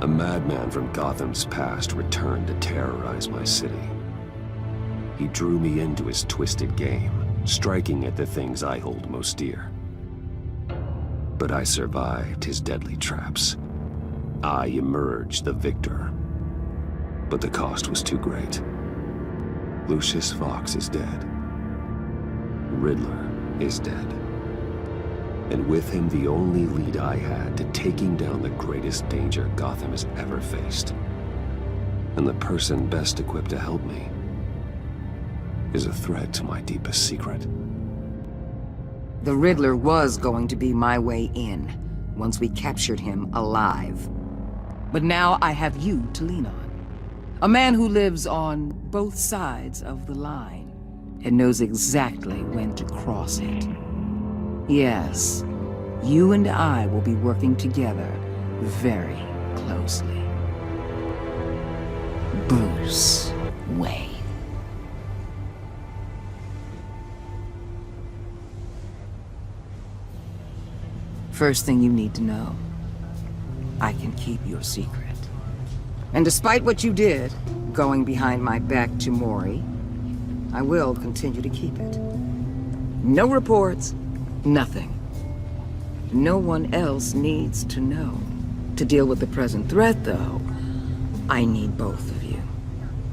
A madman from Gotham's past returned to terrorize my city. He drew me into his twisted game, striking at the things I hold most dear. But I survived his deadly traps. I emerged the victor. But the cost was too great. Lucius Fox is dead. Riddler is dead. And with him the only lead I had to taking down the greatest danger Gotham has ever faced. And the person best equipped to help me is a threat to my deepest secret. The Riddler was going to be my way in, once we captured him alive. But now I have you to lean on. A man who lives on both sides of the line, and knows exactly when to cross it. Yes, you and I will be working together very closely. Bruce Wayne. First thing you need to know, I can keep your secret. And despite what you did, going behind my back to Mori, I will continue to keep it. No reports, nothing. No one else needs to know. To deal with the present threat, though, I need both of you.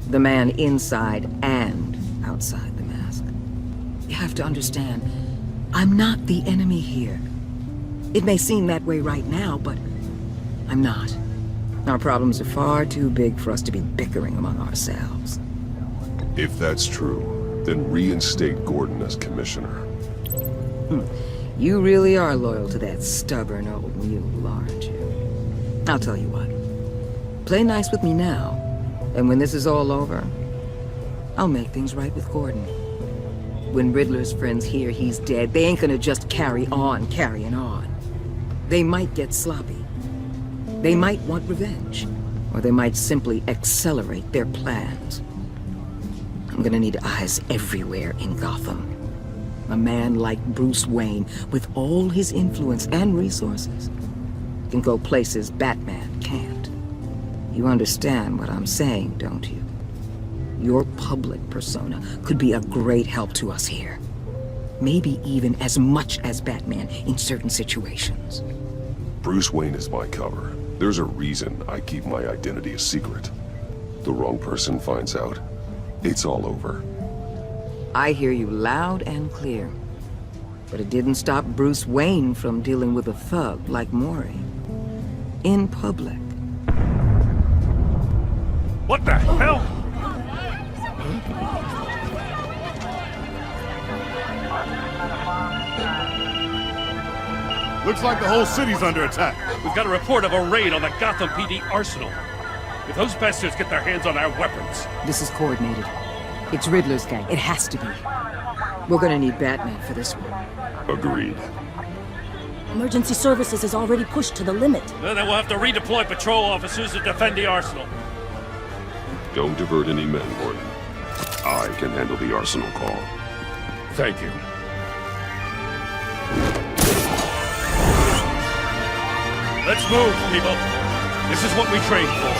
The man inside and outside the mask. You have to understand, I'm not the enemy here. It may seem that way right now, but I'm not. Our problems are far too big for us to be bickering among ourselves. If that's true, then reinstate Gordon as commissioner. You really are loyal to that stubborn old mule, aren't you? I'll tell you what. Play nice with me now, and when this is all over, I'll make things right with Gordon. When Riddler's friends hear he's dead, they ain't gonna just carry on carrying on. They might get sloppy. They might want revenge, or they might simply accelerate their plans. I'm gonna need eyes everywhere in Gotham. A man like Bruce Wayne, with all his influence and resources, can go places Batman can't. You understand what I'm saying, don't you? Your public persona could be a great help to us here. Maybe even as much as Batman in certain situations. Bruce Wayne is my cover. There's a reason I keep my identity a secret. The wrong person finds out, it's all over. I hear you loud and clear. But it didn't stop Bruce Wayne from dealing with a thug like Mori. In public. What the hell? Looks like the whole city's under attack. We've got a report of a raid on the Gotham PD arsenal. If those bastards get their hands on our weapons... This is coordinated. It's Riddler's gang. It has to be. We're gonna need Batman for this one. Agreed. Emergency services is already pushed to the limit. Then we'll have to redeploy patrol officers to defend the arsenal. Don't divert any men, Gordon. I can handle the arsenal call. Thank you. Let's move, people. This is what we trained for.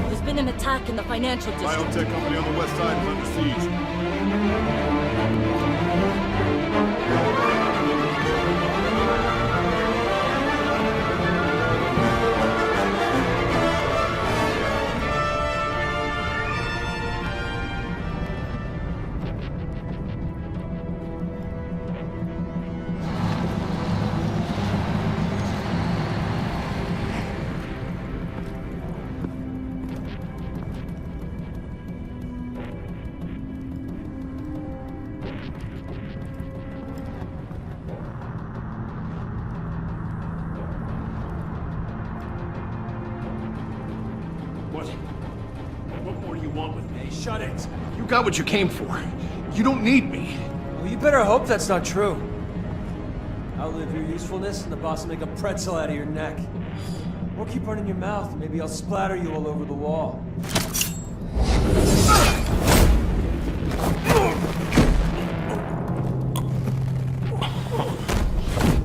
There's been an attack in the financial district. Biotech company on the west side is under siege. What more do you want with me? Shut it. You got what you came for. You don't need me. Well, you better hope that's not true. Outlive your usefulness and the boss will make a pretzel out of your neck. Or keep running your mouth and maybe I'll splatter you all over the wall.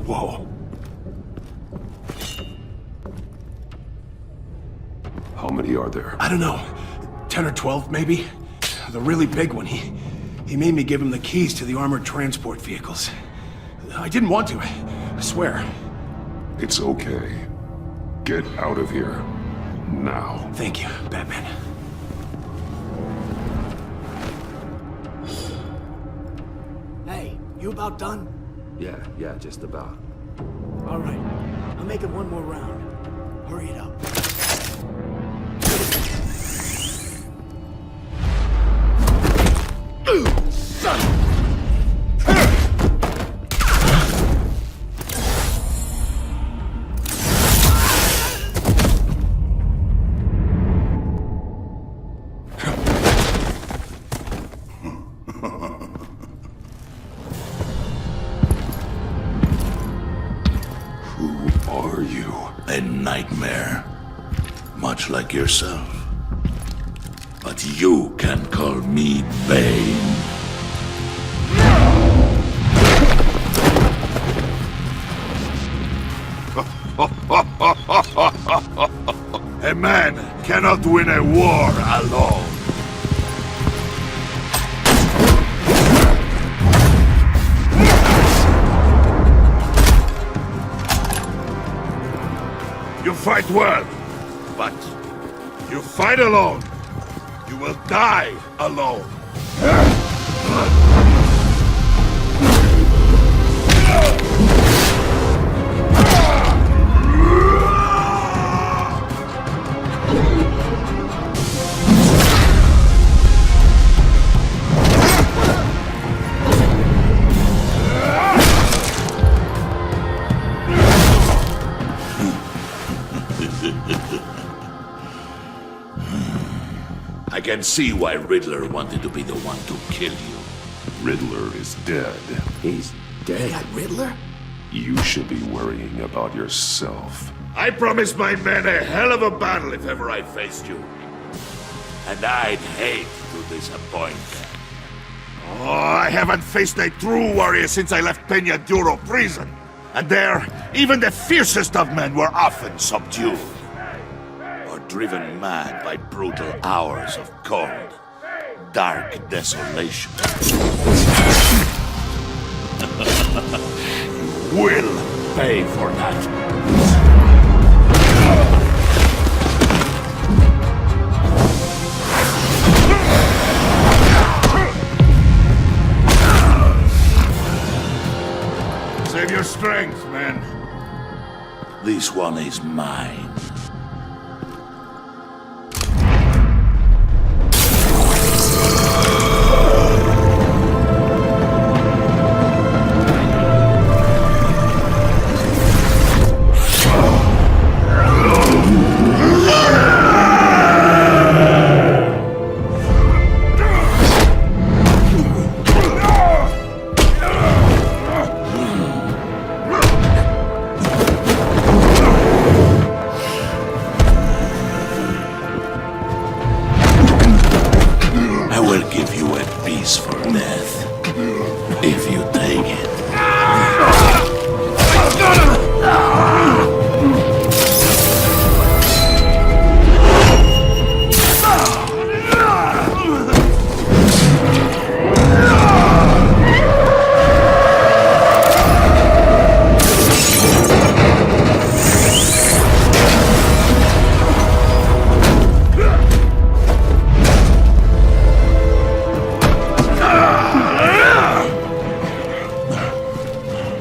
Whoa. are there? I don't know. 10 or 12, maybe? The really big one. He made me give him the keys to the armored transport vehicles. I didn't want to, I swear. It's okay. Get out of here. Now. Thank you, Batman. Hey, you about done? Yeah, just about. All right. I'll make it one more round. Hurry it up. Who are you? A nightmare. Much like yourself. But you can call me Bane. A man cannot win a war alone. You fight well, but you fight alone. You will die alone. I can see why Riddler wanted to be the one to kill you. Riddler is dead. He's dead. That Riddler? You should be worrying about yourself. I promised my men a hell of a battle if ever I faced you. And I'd hate to disappoint them. Oh, I haven't faced a true warrior since I left Peña Duro prison. And there, even the fiercest of men were often subdued. Or driven mad by brutal hours of cold, dark desolation. You will pay for that. Save your strength, man. This one is mine.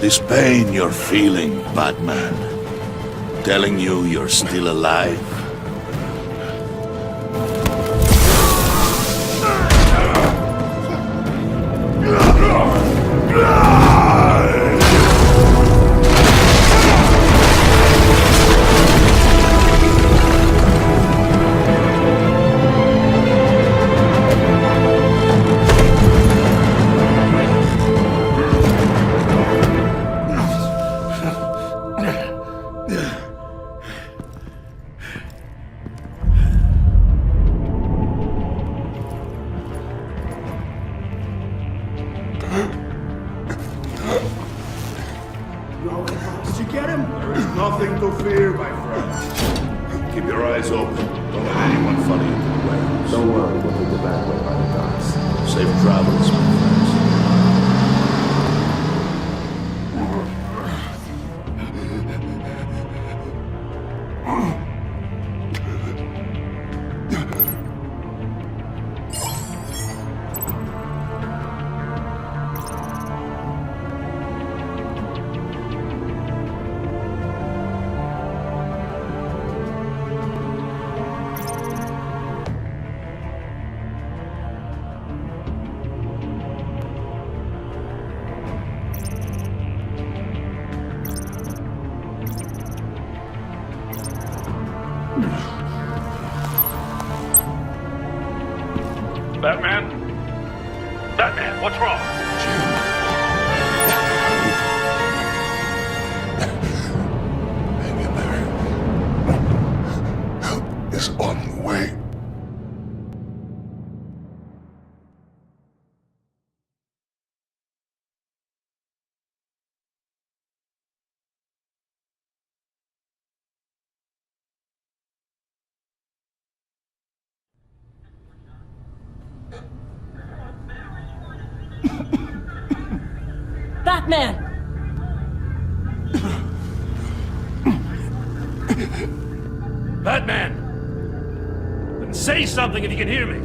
This pain you're feeling, Batman, telling you you're still alive? Did you get him? There is nothing to fear, my friend. Keep your eyes open. Don't let anyone follow you to the warehouse. Don't worry, we'll take the back way by the docks. Safe travels, my friends. Batman? Batman, what's wrong? Hang in there. Help is on the way. Batman! Batman! Then say something if you can hear me.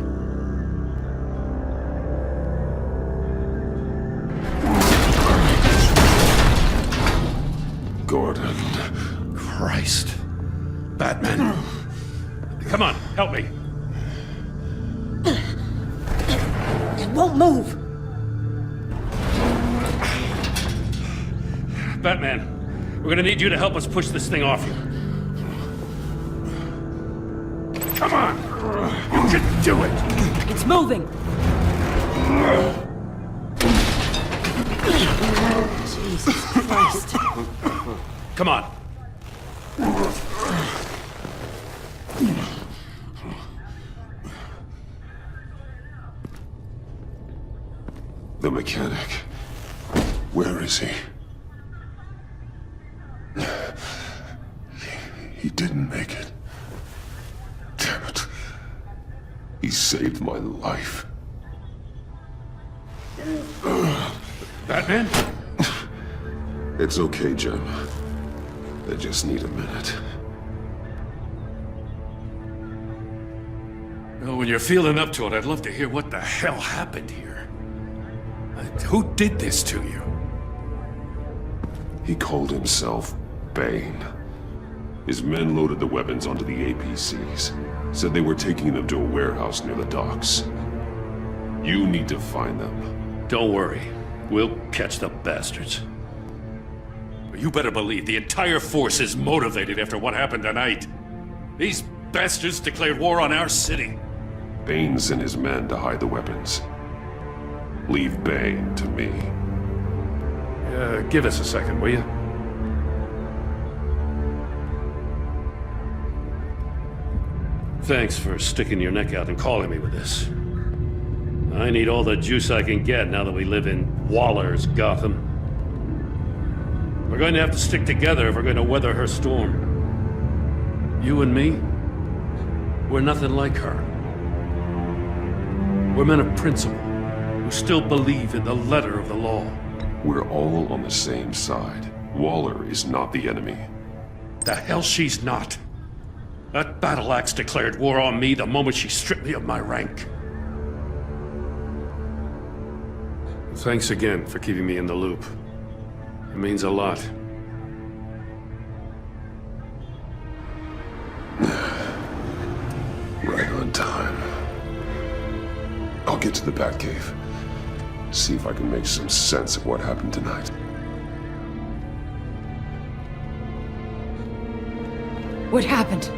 Gordon. Christ. Batman. Come on, help me. It won't move! Batman, we're gonna need you to help us push this thing off you. Come on! You can do it! It's moving! Jesus Christ. Come on. The mechanic. Where is he? He didn't make it. Damn it. He saved my life. Batman? It's okay, Jim. I just need a minute. Well, when you're feeling up to it, I'd love to hear what the hell happened here. Who did this to you? He called himself Bane. His men loaded the weapons onto the APCs. Said they were taking them to a warehouse near the docks. You need to find them. Don't worry. We'll catch the bastards. But you better believe the entire force is motivated after what happened tonight. These bastards declared war on our city. Bane sent his men to hide the weapons. Leave Bane to me. Give us a second, will you? Thanks for sticking your neck out and calling me with this. I need all the juice I can get now that we live in Waller's Gotham. We're going to have to stick together if we're going to weather her storm. You and me, we're nothing like her. We're men of principle, who still believe in the letter of the law. We're all on the same side. Waller is not the enemy. The hell she's not. That battle axe declared war on me the moment she stripped me of my rank. Thanks again for keeping me in the loop. It means a lot. Right on time. I'll get to the Batcave. See if I can make some sense of what happened tonight. What happened?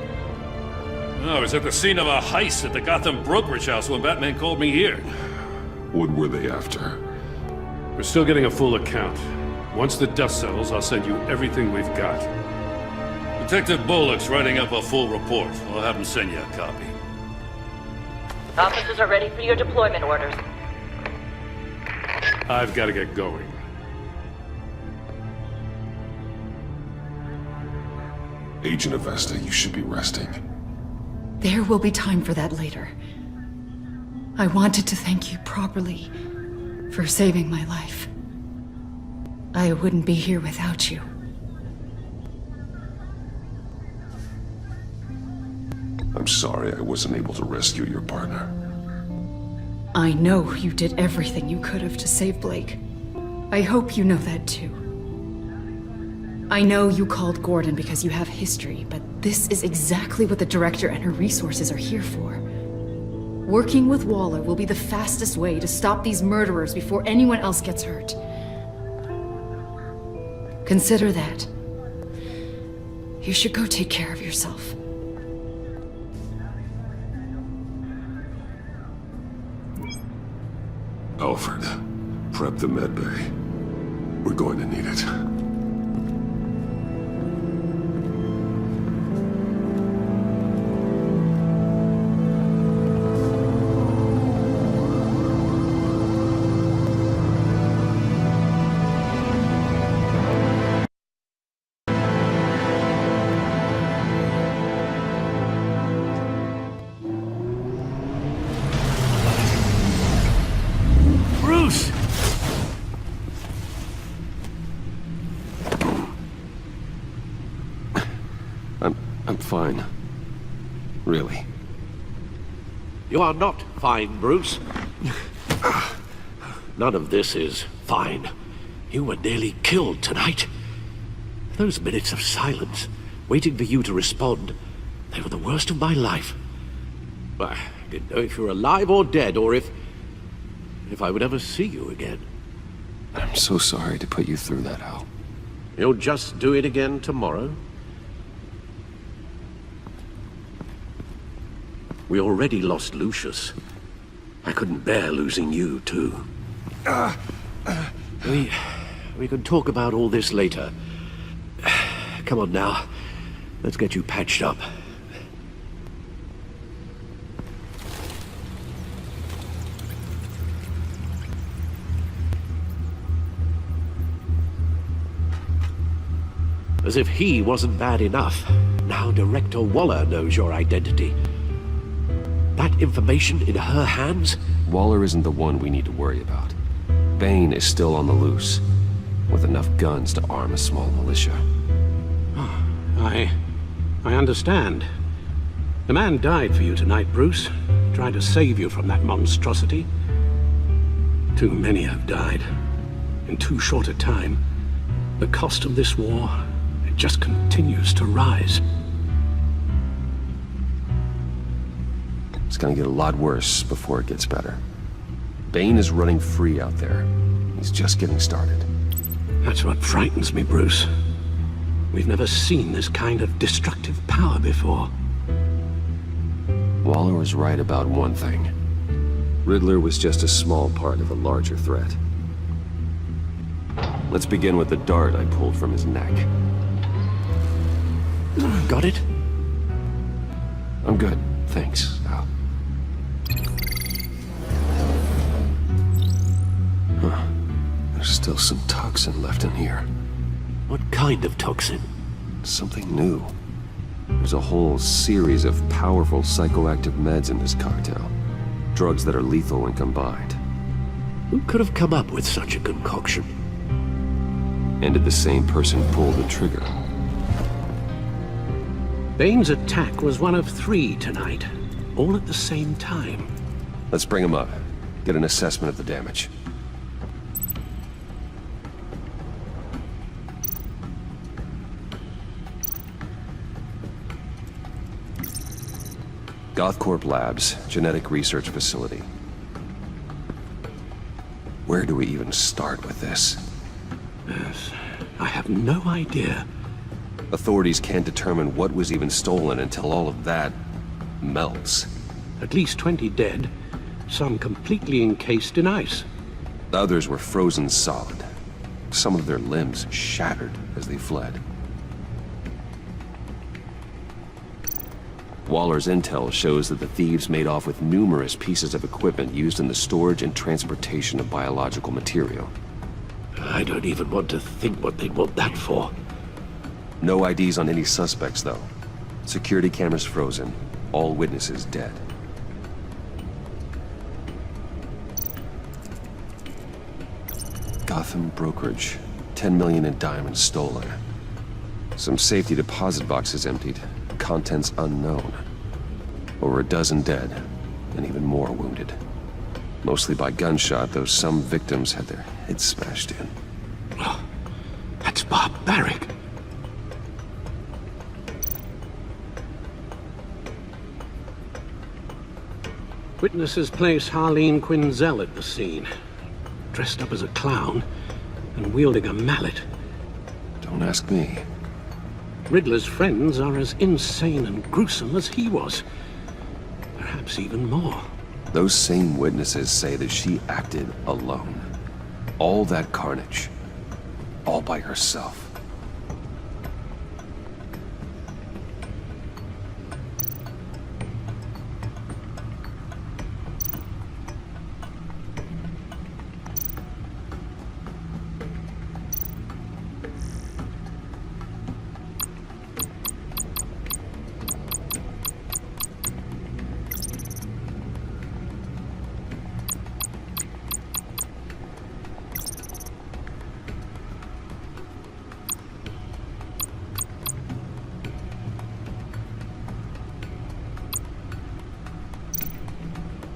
I was at the scene of a heist at the Gotham brokerage house when Batman called me here. What were they after? We're still getting a full account. Once the dust settles, I'll send you everything we've got. Detective Bullock's writing up a full report. I'll have him send you a copy. Officers are ready for your deployment orders. I've got to get going. Agent Avesta, you should be resting. There will be time for that later. I wanted to thank you properly for saving my life. I wouldn't be here without you. I'm sorry I wasn't able to rescue your partner. I know you did everything you could have to save Blake. I hope you know that too. I know you called Gordon because you have history, but this is exactly what the Director and her resources are here for. Working with Waller will be the fastest way to stop these murderers before anyone else gets hurt. Consider that. You should go take care of yourself. Alfred, prep the med bay. We're going to need it. Bruce! I'm fine. Really. You are not fine, Bruce. None of this is fine. You were nearly killed tonight. Those minutes of silence, waiting for you to respond, they were the worst of my life. I didn't know if you were alive or dead, or if I would ever see you again. I'm so sorry to put you through that, Al. You'll just do it again tomorrow? We already lost Lucius. I couldn't bear losing you, too. We can talk about all this later. Come on now. Let's get you patched up. As if he wasn't bad enough, now Director Waller knows your identity. That information in her hands? Waller isn't the one we need to worry about. Bane is still on the loose, with enough guns to arm a small militia. I understand. The man died for you tonight, Bruce. Tried to save you from that monstrosity. Too many have died. In too short a time. The cost of this war, it just continues to rise. It's gonna get a lot worse before it gets better. Bane is running free out there. He's just getting started. That's what frightens me, Bruce. We've never seen this kind of destructive power before. Waller was right about one thing. Riddler was just a small part of a larger threat. Let's begin with the dart I pulled from his neck. Got it? I'm good, thanks, Al. Huh. There's still some toxin left in here. What kind of toxin? Something new. There's a whole series of powerful psychoactive meds in this cocktail. Drugs that are lethal when combined. Who could have come up with such a concoction? And did the same person pull the trigger? Bane's attack was one of 3 tonight, all at the same time. Let's bring him up. Get an assessment of the damage. Gothcorp Labs, genetic research facility. Where do we even start with this? Yes, I have no idea. Authorities can't determine what was even stolen until all of that melts. At least 20 dead, some completely encased in ice. The others were frozen solid. Some of their limbs shattered as they fled. Waller's intel shows that the thieves made off with numerous pieces of equipment used in the storage and transportation of biological material. I don't even want to think what they'd want that for. No IDs on any suspects, though. Security cameras frozen. All witnesses dead. Gotham brokerage. 10 million in diamonds stolen. Some safety deposit boxes emptied. Contents unknown. Over a dozen dead, and even more wounded. Mostly by gunshot, though some victims had their heads smashed in. Oh, that's barbaric. Witnesses place Harleen Quinzel at the scene, dressed up as a clown and wielding a mallet. Don't ask me. Riddler's friends are as insane and gruesome as he was. Perhaps even more. Those same witnesses say that she acted alone. All that carnage. All by herself.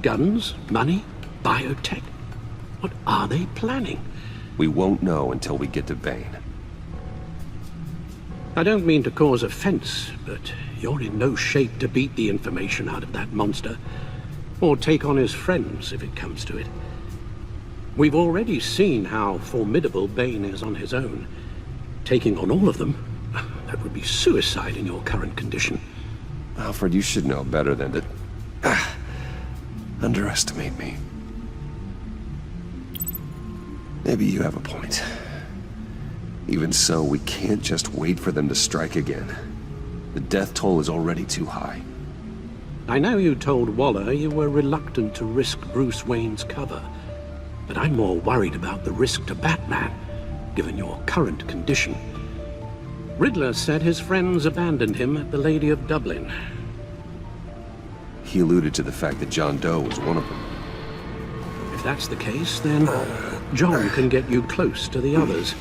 Guns, money, biotech. What are they planning? We won't know until we get to Bane. I don't mean to cause offense, but you're in no shape to beat the information out of that monster. Or take on his friends, if it comes to it. We've already seen how formidable Bane is on his own. Taking on all of them, that would be suicide in your current condition. Alfred, you should know better than to underestimate me. Maybe you have a point. Even so, we can't just wait for them to strike again. The death toll is already too high. I know you told Waller you were reluctant to risk Bruce Wayne's cover, but I'm more worried about the risk to Batman, given your current condition. Riddler said his friends abandoned him at the Lady of Dublin. He alluded to the fact that John Doe was one of them. If that's the case, then John can get you close to the others.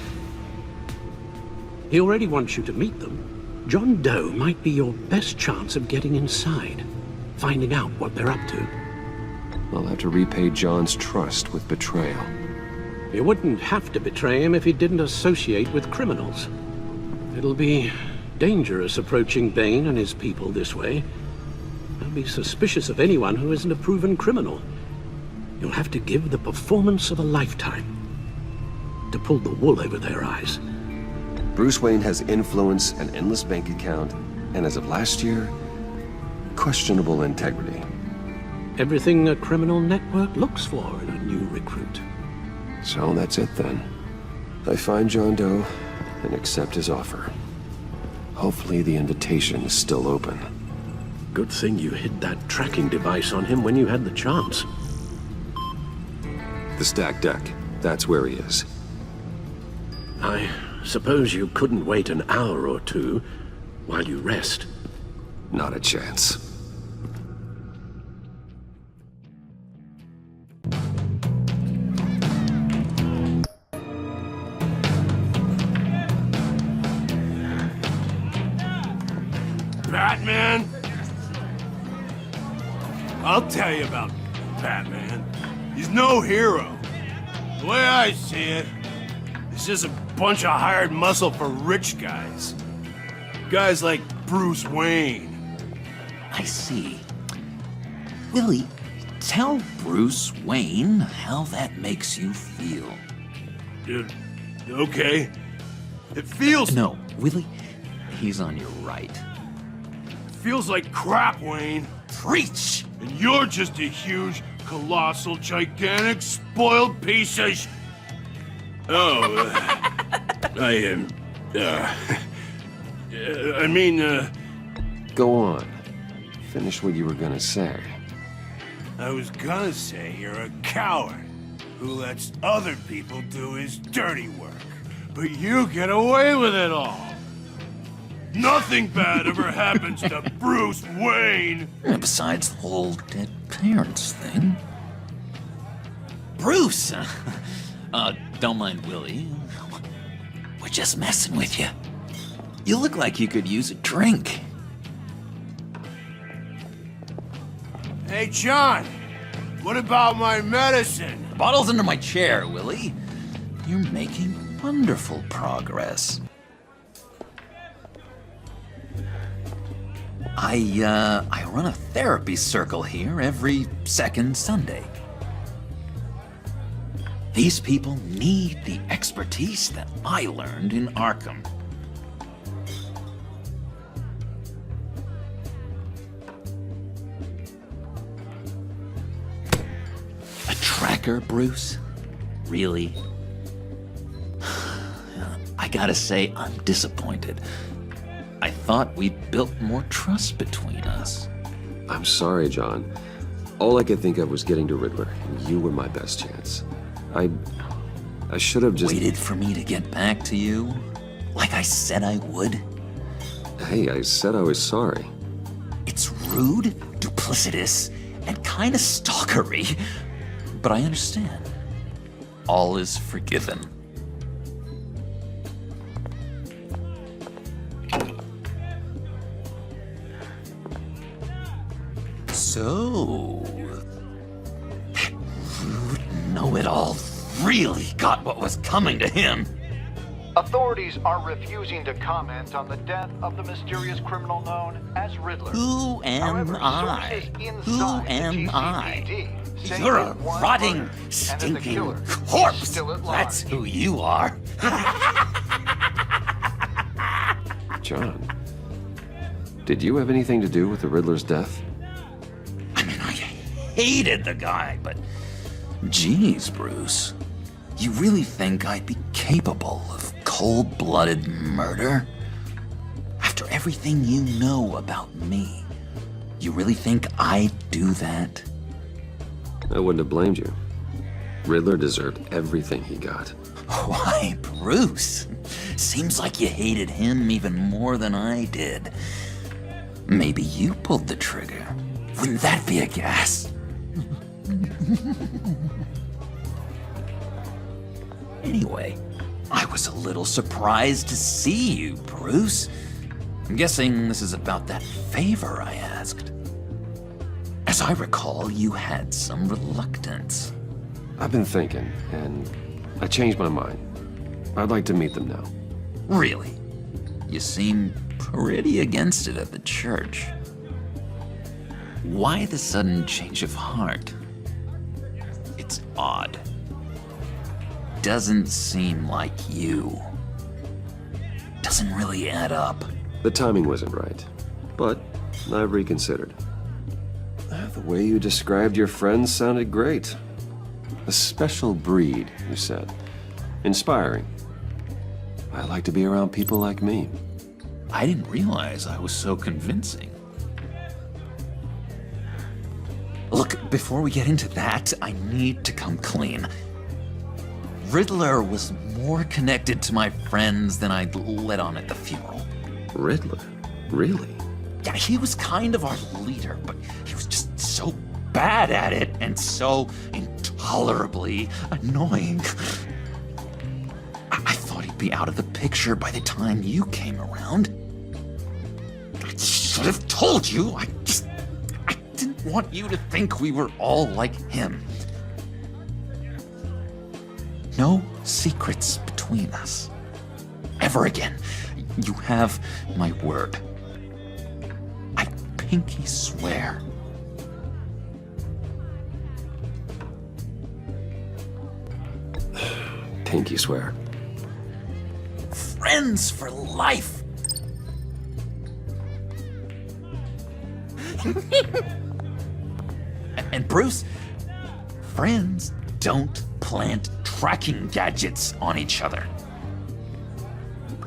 He already wants you to meet them. John Doe might be your best chance of getting inside, finding out what they're up to. I'll have to repay John's trust with betrayal. You wouldn't have to betray him if he didn't associate with criminals. It'll be dangerous approaching Bane and his people this way. They'll be suspicious of anyone who isn't a proven criminal. You'll have to give the performance of a lifetime to pull the wool over their eyes. Bruce Wayne has influence, an endless bank account, and as of last year, questionable integrity. Everything a criminal network looks for in a new recruit. So that's it then. I find John Doe and accept his offer. Hopefully the invitation is still open. Good thing you hid that tracking device on him when you had the chance. The stacked deck. That's where he is. I suppose you couldn't wait an hour or two while you rest. Not a chance. Batman? I'll tell you about Batman. He's no hero. The way I see it, he's just a bunch of hired muscle for rich guys. Guys like Bruce Wayne. I see. Willie, tell Bruce Wayne how that makes you feel. Dude, okay. It feels... No, Willie, he's on your right. It feels like crap, Wayne. Preach! And you're just a huge, colossal, gigantic, spoiled piece of Go on. Finish what you were gonna say. I was gonna say you're a coward who lets other people do his dirty work. But you get away with it all. Nothing bad ever happens to Bruce Wayne. Besides the whole dead parents thing. Bruce! Don't mind Willie. We're just messing with you. You look like you could use a drink. Hey, John. What about my medicine? The bottle's under my chair, Willie. You're making wonderful progress. I run a therapy circle here every second Sunday. These people need the expertise that I learned in Arkham. A tracker, Bruce? Really? I gotta say, I'm disappointed. I thought we'd built more trust between us. I'm sorry, John. All I could think of was getting to Riddler, and you were my best chance. I should have just... Waited for me to get back to you? Like I said I would? Hey, I said I was sorry. It's rude, duplicitous, and kinda stalkery. But I understand. All is forgiven. So... that rude know-it-all really got what was coming to him. Authorities are refusing to comment on the death of the mysterious criminal known as Riddler. Who am I? Who am I? say You're that a one rotting, murder, and that the stinking killer is corpse. still at large. That's who you are. John, did you have anything to do with the Riddler's death? I mean, I hated the guy, but... Geez, Bruce. You really think I'd be capable of cold-blooded murder? After everything you know about me, you really think I'd do that? I wouldn't have blamed you. Riddler deserved everything he got. Why, Bruce? Seems like you hated him even more than I did. Maybe you pulled the trigger. Wouldn't that be a gas? Anyway, I was a little surprised to see you, Bruce. I'm guessing this is about that favor I asked. As I recall, you had some reluctance. I've been thinking, and I changed my mind. I'd like to meet them now. Really? You seem pretty against it at the church. Why the sudden change of heart? It's odd. Doesn't seem like you. Doesn't really add up. The timing wasn't right, but I've reconsidered. The way you described your friends sounded great. A special breed, you said. Inspiring. I like to be around people like me. I didn't realize I was so convincing. Look, before we get into that, I need to come clean. Riddler was more connected to my friends than I'd let on at the funeral. Riddler? Really? Yeah, he was kind of our leader, but he was just so bad at it and so intolerably annoying. I thought he'd be out of the picture by the time you came around. I should have told you. I didn't want you to think we were all like him. No secrets between us. Ever again. You have my word. I pinky swear. Pinky swear. Friends for life. And Bruce, friends don't plant tracking gadgets on each other.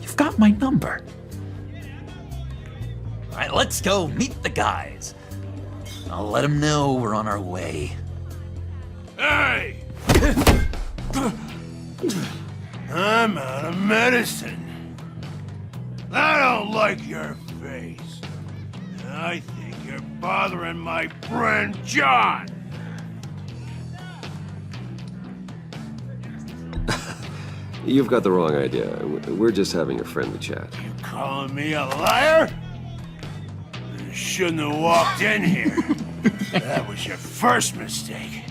You've got my number. All right, let's go meet the guys. I'll let them know we're on our way. Hey! I'm out of medicine. I don't don't like your face. I think you're bothering my friend John. You've got the wrong idea. We're just having a friendly chat. You calling me a liar? You shouldn't have walked in here. That was your first mistake.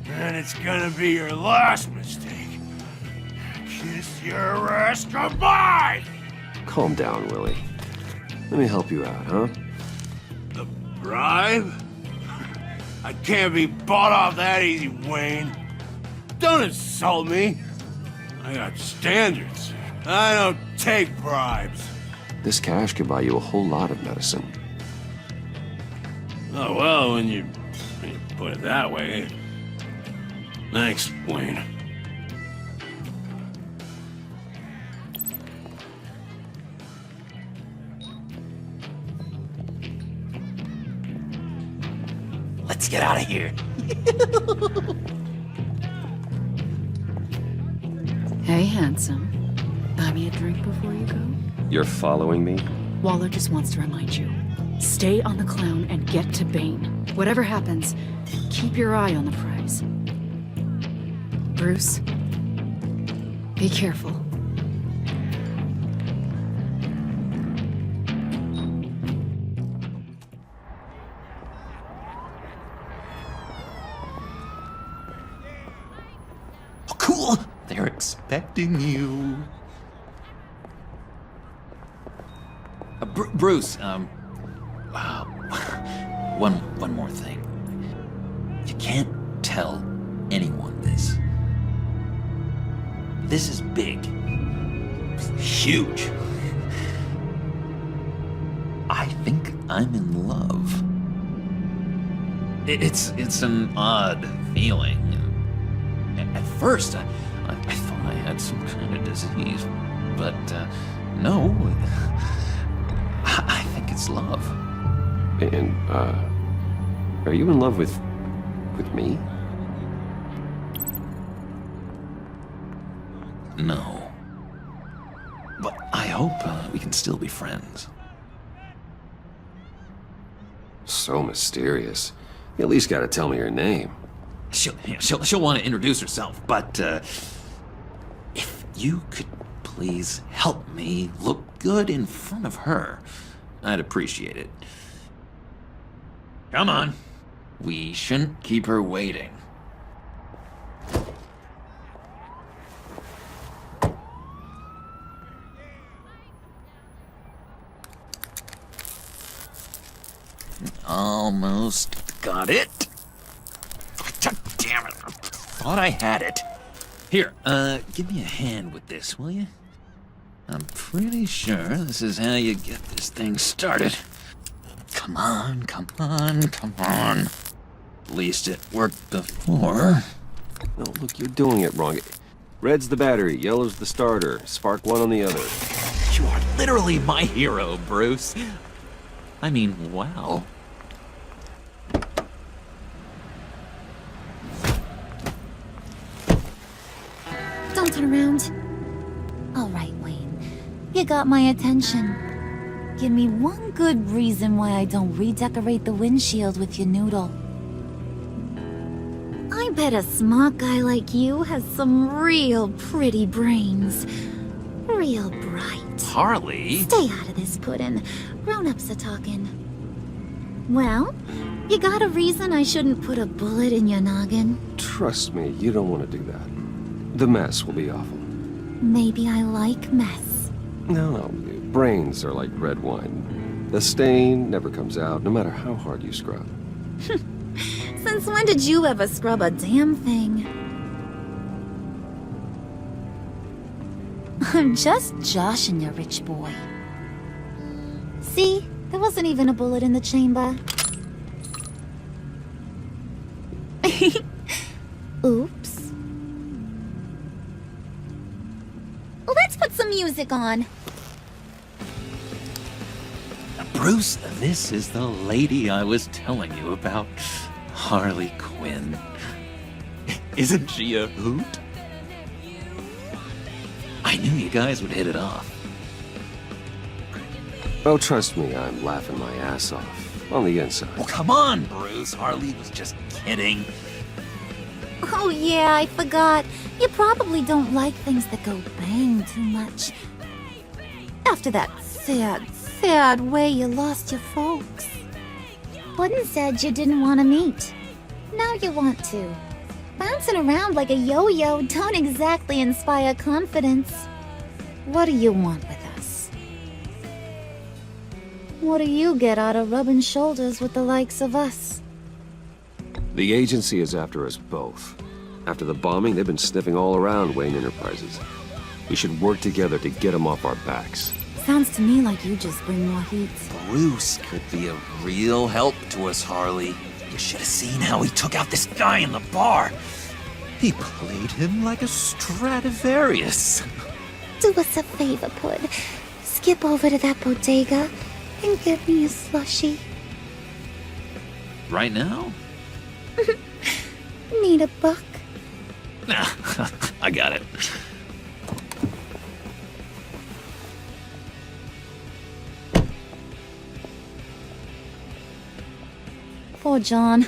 And it's gonna be your last mistake. Kiss your ass goodbye! Calm down, Willie. Let me help you out, huh? The bribe? I can't be bought off that easy, Wayne. Don't insult me. I got standards. I don't take bribes. This cash could buy you a whole lot of medicine. Oh, well, when you put it that way. Thanks, Wayne. Let's get out of here. Hey, handsome. Buy me a drink before you go? You're following me? Waller just wants to remind you. Stay on the clown and get to Bane. Whatever happens, keep your eye on the prize. Bruce, be careful. Oh, cool! They're expecting you. Bruce, one more thing. You can't tell anyone this. This is big. Huge. I think I'm in love. It's an odd feeling. At first, I thought I had some kind of disease, but no. I think it's love. And, are you in love with me? No. But I hope we can still be friends. So mysterious. You at least gotta tell me your name. She'll want to introduce herself, but if you could please help me look good in front of her, I'd appreciate it. Come on. We shouldn't keep her waiting. Almost got it. Damn it. Thought I had it. Here, give me a hand with this, will you? I'm pretty sure this is how you get this thing started. Come on, come on, come on. At least it worked before. No, look, you're doing it wrong. Red's the battery, yellow's the starter. Spark one on the other. You are literally my hero, Bruce. I mean, wow. Don't turn around. All right, Wayne. You got my attention. Give me one good reason why I don't redecorate the windshield with your noodle. I bet a smart guy like you has some real pretty brains. Real bright. Harley? Stay out of this, Puddin'. Grown-ups are talking. Well, you got a reason I shouldn't put a bullet in your noggin? Trust me, you don't want to do that. The mess will be awful. Maybe I like mess. No, brains are like red wine. The stain never comes out, no matter how hard you scrub. Since when did you ever scrub a damn thing? I'm just joshing you, rich boy. See? There wasn't even a bullet in the chamber. Oops. Let's put some music on. Bruce, this is the lady I was telling you about. Harley Quinn. Isn't she a hoot? I knew you guys would hit it off. Oh, trust me, I'm laughing my ass off. On the inside. Oh, come on, Bruce. Harley was just kidding. Oh yeah, I forgot. You probably don't like things that go bang too much. After that sad way you lost your folks. Puddin' said you didn't want to meet. Now you want to. Bouncing around like a yo-yo don't exactly inspire confidence. What do you want with us? What do you get out of rubbing shoulders with the likes of us? The agency is after us both. After the bombing, they've been sniffing all around Wayne Enterprises. We should work together to get them off our backs. Sounds to me like you just bring more heat. Bruce could be a real help to us, Harley. You should have seen how he took out this guy in the bar. He played him like a Stradivarius. Do us a favor, Pud. Skip over to that bodega and get me a slushie. Right now? Need a buck? Nah, I got it. Poor John.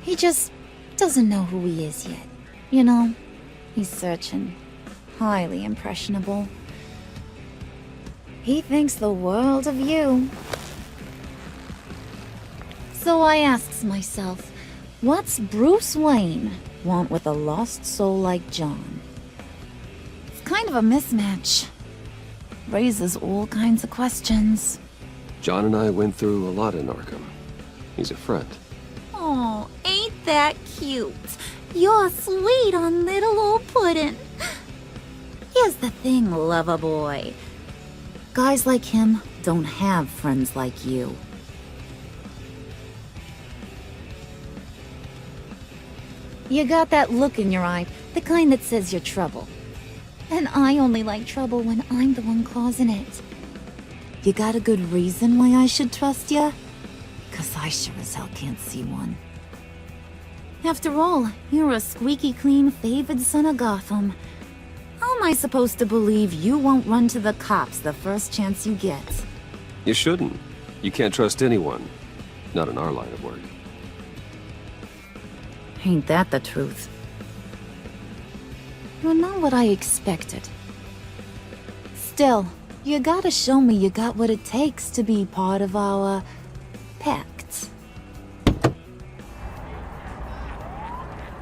He just doesn't know who he is yet. You know, he's searching. Highly impressionable. He thinks the world of you. So I asks myself, what's Bruce Wayne want with a lost soul like John? It's kind of a mismatch. Raises all kinds of questions. John and I went through a lot in Arkham. He's a friend. Oh, ain't that cute? You're sweet on little old Puddin'. Here's the thing, lover boy. Guys like him don't have friends like you. You got that look in your eye, the kind that says you're trouble. And I only like trouble when I'm the one causing it. You got a good reason why I should trust you? 'Cause I sure as hell can't see one. After all, you're a squeaky clean favored son of Gotham. How am I supposed to believe you won't run to the cops the first chance you get? You shouldn't. You can't trust anyone. Not in our line of work. Ain't that the truth? You're not what I expected. Still, you gotta show me you got what it takes to be part of our pact.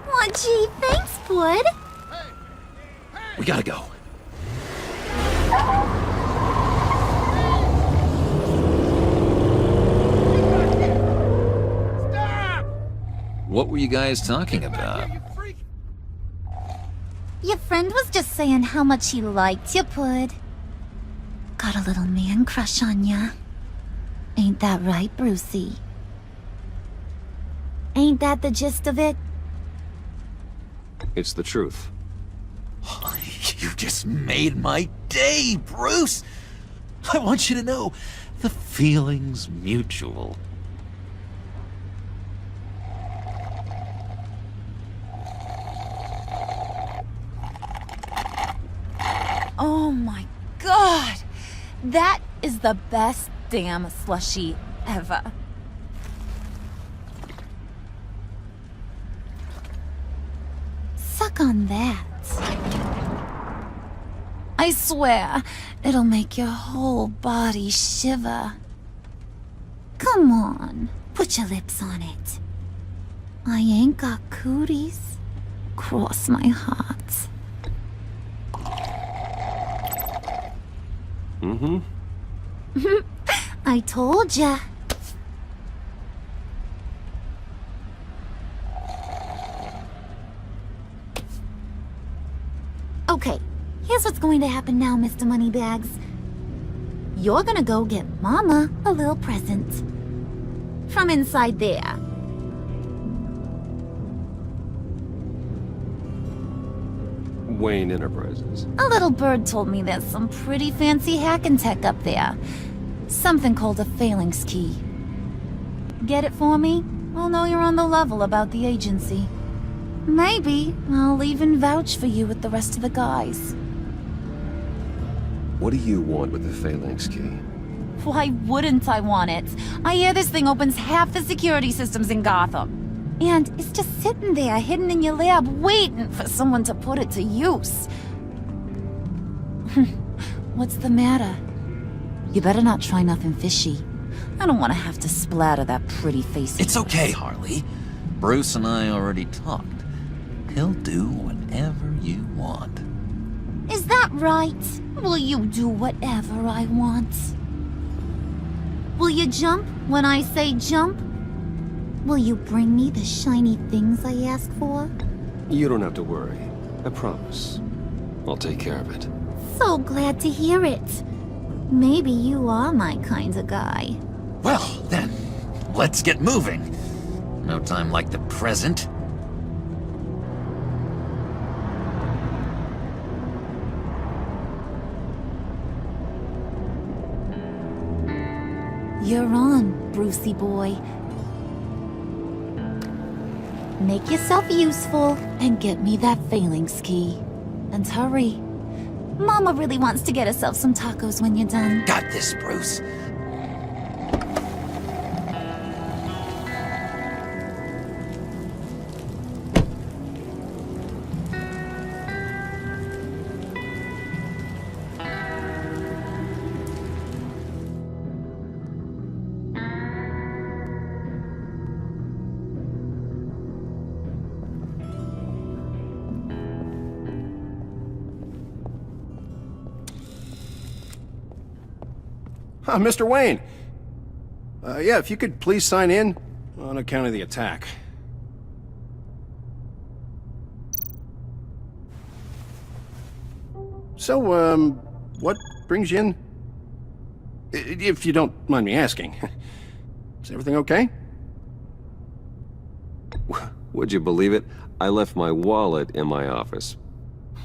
Aw, gee, thanks, Bud. We gotta go. What were you guys talking about? Your friend was just saying how much he liked you, Pud. Got a little man crush on ya. Ain't that right, Brucey? Ain't that the gist of it? It's the truth. You just made my day, Bruce! I want you to know, the feeling's mutual. Oh my god! That is the best damn slushie ever. Suck on that. I swear, it'll make your whole body shiver. Come on, put your lips on it. I ain't got cooties. Cross my heart. Mm-hmm. I told ya. Okay, here's what's going to happen now, Mr. Moneybags. You're gonna go get Mama a little present. From inside there. Wayne Enterprises. A little bird told me there's some pretty fancy hacking tech up there. Something called a phalanx key. Get it for me? I'll know you're on the level about the agency. Maybe I'll even vouch for you with the rest of the guys. What do you want with the phalanx key? Why wouldn't I want it? I hear this thing opens half the security systems in Gotham. And it's just sitting there, hidden in your lab, waiting for someone to put it to use. What's the matter? You better not try nothing fishy. I don't want to have to splatter that pretty face. It's okay, Harley. Bruce and I already talked. He'll do whatever you want. Is that right? Will you do whatever I want? Will you jump when I say jump? Will you bring me the shiny things I ask for? You don't have to worry. I promise. I'll take care of it. So glad to hear it. Maybe you are my kind of guy. Well, then, let's get moving. No time like the present. You're on, Brucey boy. Make yourself useful and get me that phalanx key. And hurry. Mama really wants to get herself some tacos when you're done. Got this, Bruce. Mr. Wayne. Yeah, if you could please sign in on account of the attack. So, what brings you in? If you don't mind me asking. Is everything okay? Would you believe it? I left my wallet in my office.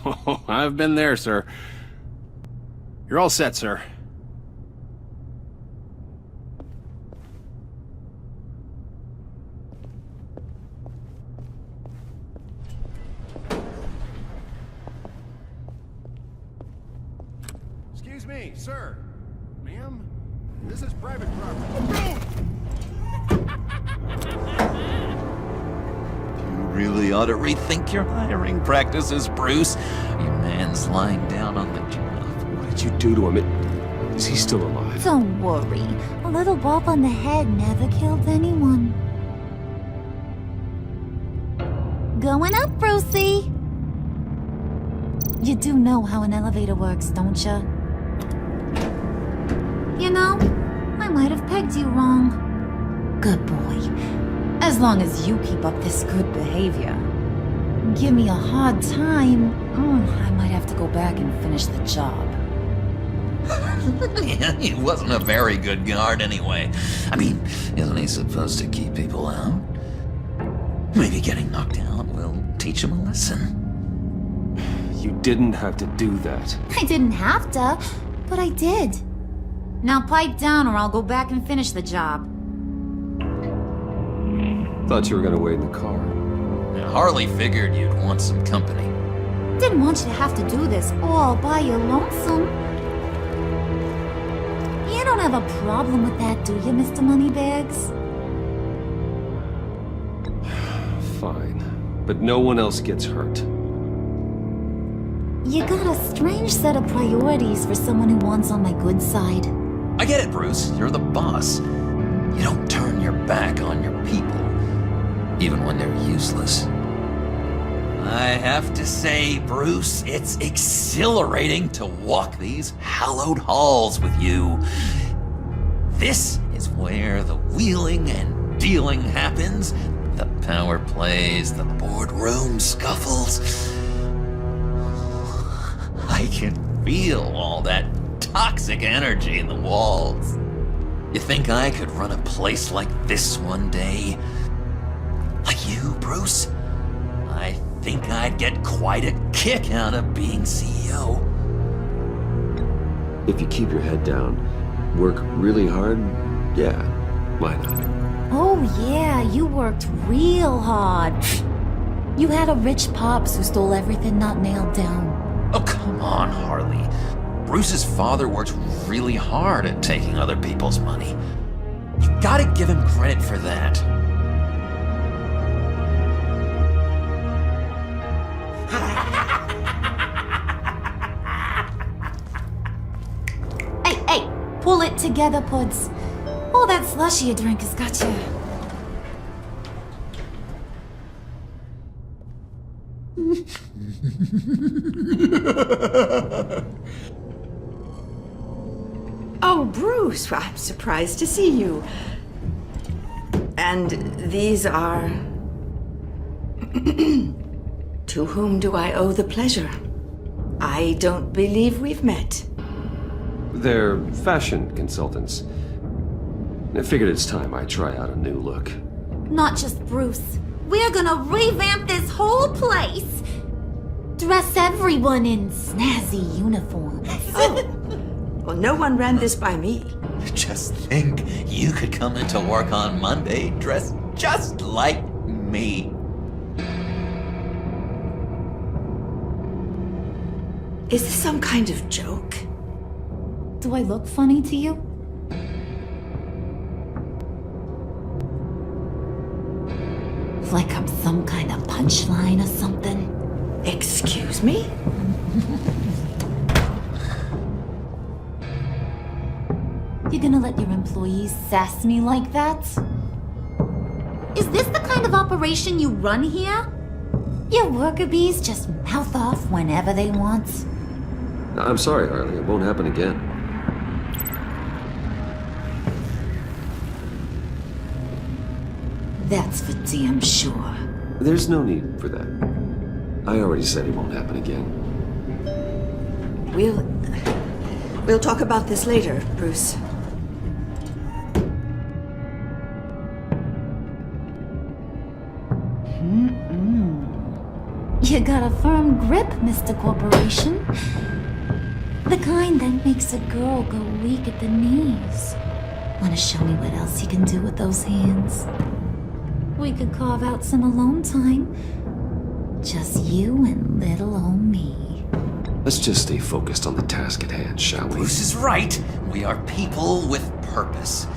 Oh, I've been there, sir. You're all set, sir. Excuse me, sir. Ma'am? This is private property. You really ought to rethink your hiring practices, Bruce. Your man's lying down on the job. What did you do to him? Is he still alive? Don't worry. A little bump on the head never killed anyone. Going up, Brucey. You do know how an elevator works, don't you? You know, I might have pegged you wrong. Good boy. As long as you keep up this good behavior. Give me a hard time, I might have to go back and finish the job. Yeah, he wasn't a very good guard anyway. I mean, isn't he supposed to keep people out? Maybe getting knocked out will teach him a lesson. You didn't have to do that. I didn't have to, but I did. Now pipe down or I'll go back and finish the job. Thought you were gonna wait in the car. Harley figured you'd want some company. Didn't want you to have to do this all by your lonesome. You don't have a problem with that, do you, Mr. Moneybags? Fine. But no one else gets hurt. You got a strange set of priorities for someone who wants on my good side. I get it, Bruce. You're the boss. You don't turn your back on your people, even when they're useless. I have to say, Bruce, it's exhilarating to walk these hallowed halls with you. This is where the wheeling and dealing happens, the power plays, the boardroom scuffles. I can feel all that toxic energy in the walls. You think I could run a place like this one day? Like you, Bruce? I think I'd get quite a kick out of being CEO. If you keep your head down, work really hard, yeah, why not? Oh yeah, you worked real hard. You had a rich pops who stole everything not nailed down. Oh, come on, Harley. Bruce's father works really hard at taking other people's money. You gotta give him credit for that. Hey, pull it together, Puds. All that slushy you drink has got you. Oh, Bruce, I'm surprised to see you. And these are... To whom do I owe the pleasure? I don't believe we've met. They're fashion consultants. I figured it's time I try out a new look. Not just Bruce. We're gonna revamp this whole place. Dress everyone in snazzy uniforms. Oh. Well, no one ran this by me. Just think, you could come into work on Monday dressed just like me. Is this some kind of joke? Do I look funny to you? Like I'm some kind of punchline or something? Excuse me? You gonna let your employees sass me like that? Is this the kind of operation you run here? Your worker bees just mouth off whenever they want? I'm sorry, Harley. It won't happen again. That's for damn sure. There's no need for that. I already said it won't happen again. We'll talk about this later, Bruce. You got a firm grip, Mr. Corporation. The kind that makes a girl go weak at the knees. Wanna show me what else you can do with those hands? We could carve out some alone time. Just you and little old me. Let's just stay focused on the task at hand, shall we? Bruce is right. We are people with purpose.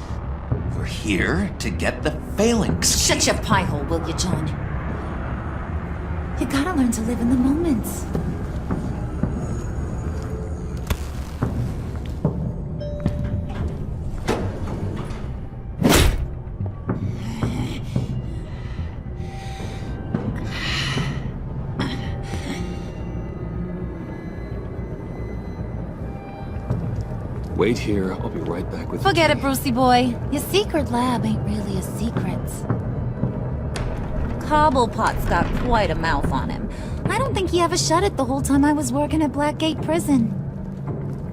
We're here to get the phalanx. Shut your pie hole, will you, John? You gotta learn to live in the moment. Wait here. I'll be right back with you. Forget it, Brucey boy. Your secret lab ain't really a secret. Cobblepot's got quite a mouth on him. I don't think he ever shut it the whole time I was working at Blackgate Prison.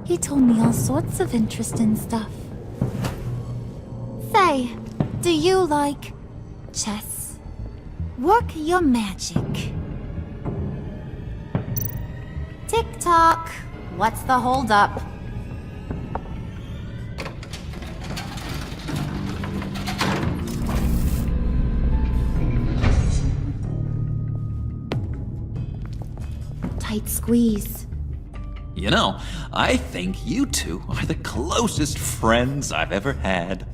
He told me all sorts of interesting stuff. Say, do you like chess? Work your magic. Tick-tock. What's the holdup? Tight squeeze. You know, I think you two are the closest friends I've ever had.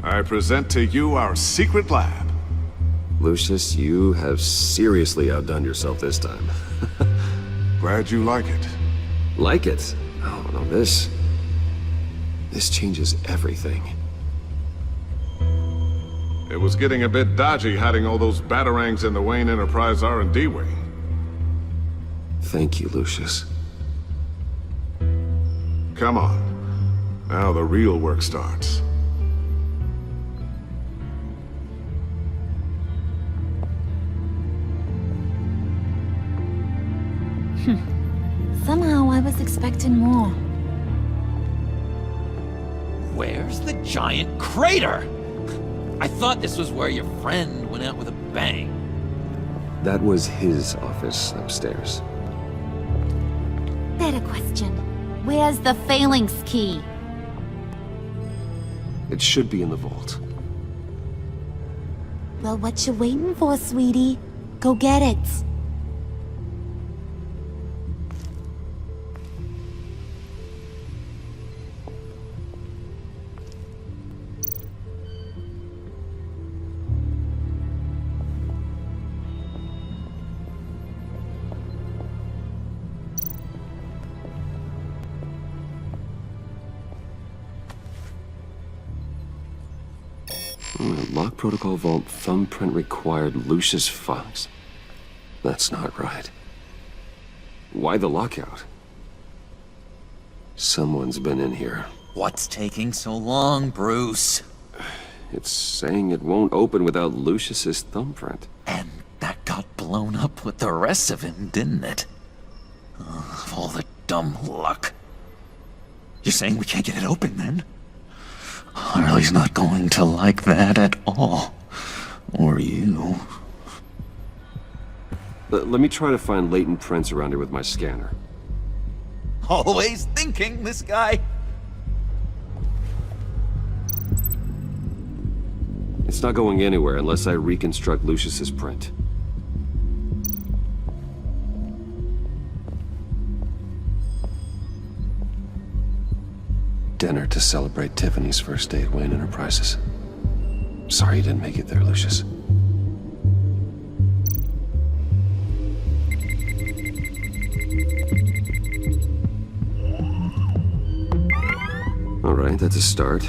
I present to you our secret lab. Lucius, you have seriously outdone yourself this time. Glad you like it. Like it? Oh, no, this changes everything. It was getting a bit dodgy hiding all those batarangs in the Wayne Enterprise R&D wing. Thank you, Lucius. Come on. Now the real work starts. Somehow I was expecting more. Where's the giant crater? I thought this was where your friend went out with a bang. That was his office upstairs. Better question. Where's the phalanx key? It should be in the vault. Well, what you waiting for, sweetie? Go get it. Lock protocol vault thumbprint required Lucius Fox. That's not right. Why the lockout? Someone's been in here. What's taking so long, Bruce? It's saying it won't open without Lucius's thumbprint. And that got blown up with the rest of him, didn't it? Of all the dumb luck. You're saying we can't get it open, then? Harley's not going to like that at all. Or you. Let me try to find latent prints around here with my scanner. Always thinking, this guy. It's not going anywhere unless I reconstruct Lucius's print. Dinner to celebrate Tiffany's first day at Wayne Enterprises. Sorry you didn't make it there, Lucius. All right, that's a start.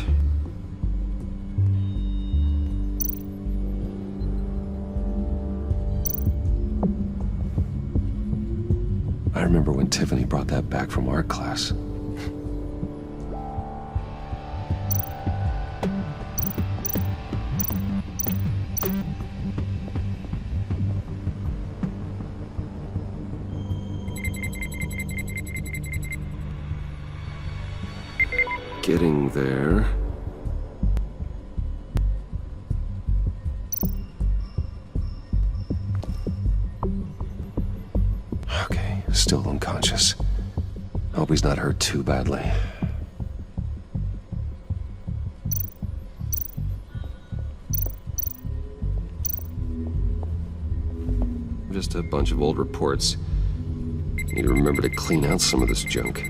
I remember when Tiffany brought that back from art class. Getting there. Okay, still unconscious. Hope he's not hurt too badly. Just a bunch of old reports. Need to remember to clean out some of this junk.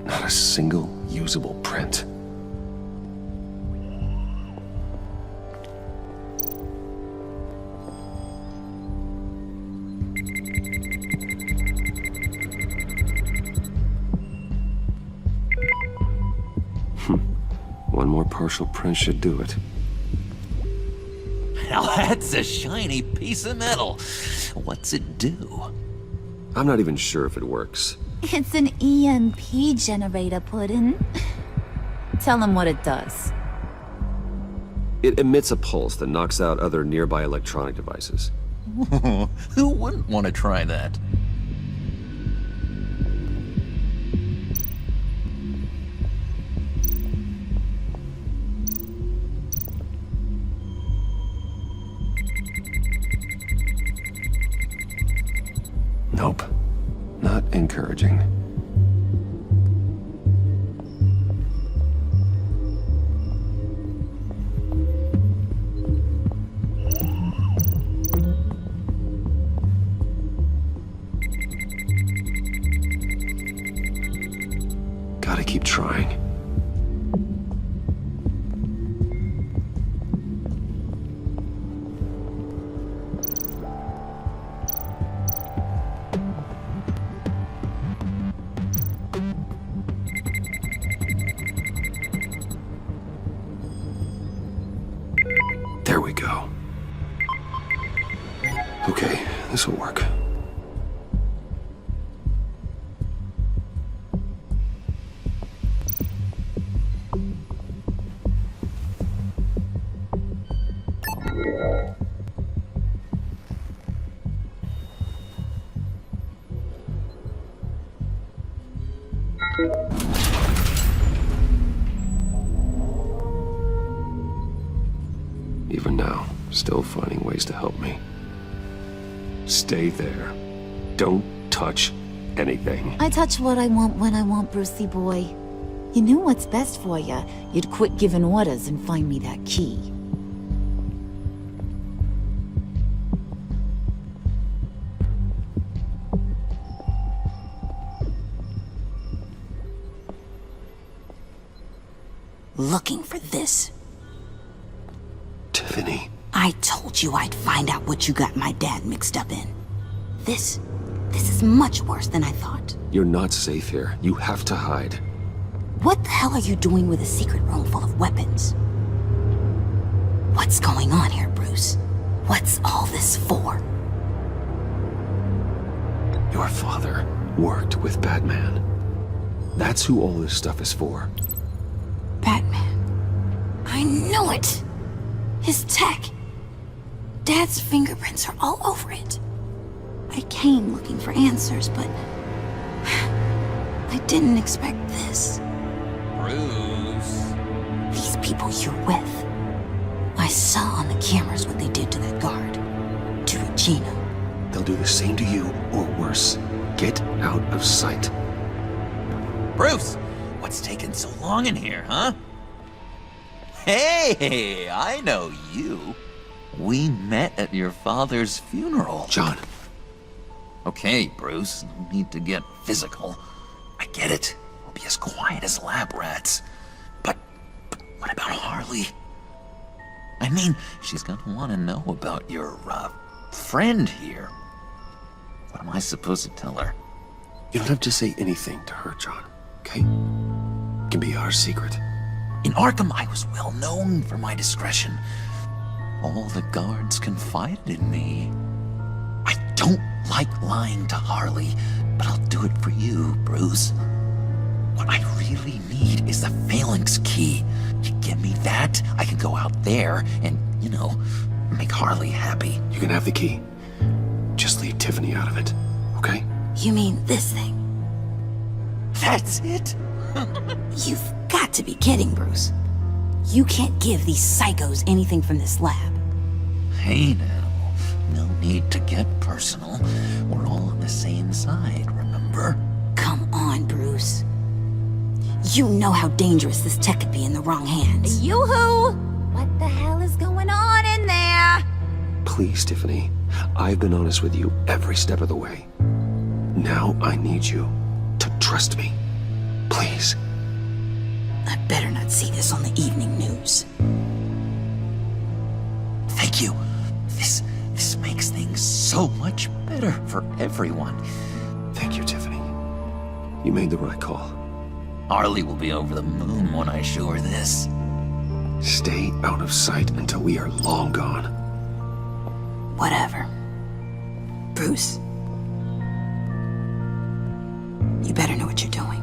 Not a single usable print. One more partial print should do it. Now that's a shiny piece of metal. What's it do? I'm not even sure if it works. It's an EMP generator, Puddin'. Tell him what it does. It emits a pulse that knocks out other nearby electronic devices. Who wouldn't want to try that? Nope. Not encouraging. Gotta keep trying. There we go. Okay, this will work. Even now, still finding ways to help me. Stay there. Don't touch anything. I touch what I want when I want, Brucey boy. You knew what's best for you. You'd quit giving orders and find me that key. Looking for this. Tiffany. I told you I'd find out what you got my dad mixed up in. This is much worse than I thought. You're not safe here. You have to hide. What the hell are you doing with a secret room full of weapons? What's going on here, Bruce? What's all this for? Your father worked with Batman. That's who all this stuff is for. Batman. I knew it! His tech. Dad's fingerprints are all over it. I came looking for answers, but I didn't expect this. Bruce. These people you're with. I saw on the cameras what they did to that guard. To Regina. They'll do the same to you, or worse. Get out of sight. Bruce, what's taking so long in here, huh? Hey, I know you. We met at your father's funeral. John. Okay, Bruce, no need to get physical. I get it. We'll be as quiet as lab rats. But what about Harley? I mean, she's gonna want to know about your, friend here. What am I supposed to tell her? You don't have to say anything to her, John, okay? It can be our secret. In Arkham, I was well known for my discretion. All the guards confided in me. I don't like lying to Harley, but I'll do it for you, Bruce. What I really need is the Phalanx key. You give me that, I can go out there and, make Harley happy. You can have the key. Just leave Tiffany out of it, okay? You mean this thing? That's it? You've got to be kidding, Bruce. You can't give these psychos anything from this lab. Hey now, no need to get personal. We're all on the same side, remember? Come on, Bruce. You know how dangerous this tech could be in the wrong hands. Yoo-hoo! What the hell is going on in there? Please, Tiffany. I've been honest with you every step of the way. Now I need you to trust me. Please. I better not see this on the evening news. Thank you. This makes things so much better for everyone. Thank you, Tiffany. You made the right call. Harley will be over the moon when I show her this. Stay out of sight until we are long gone. Whatever. Bruce. You better know what you're doing.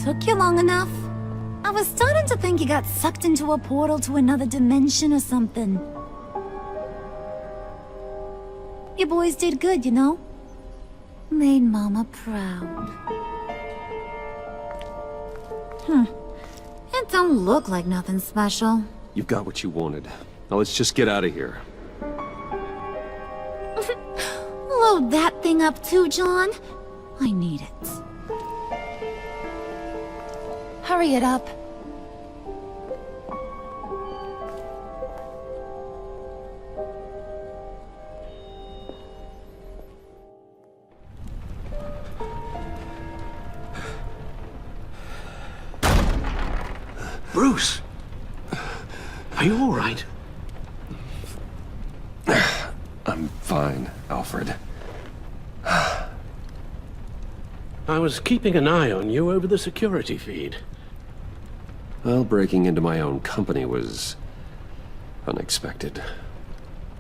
Took you long enough? I was starting to think you got sucked into a portal to another dimension or something. You boys did good, you know? Made Mama proud. It don't look like nothing special. You've got what you wanted. Now let's just get out of here. Load that thing up too, John. I need it. Hurry it up. Bruce! Are you all right? I'm fine, Alfred. I was keeping an eye on you over the security feed. Well, breaking into my own company was unexpected.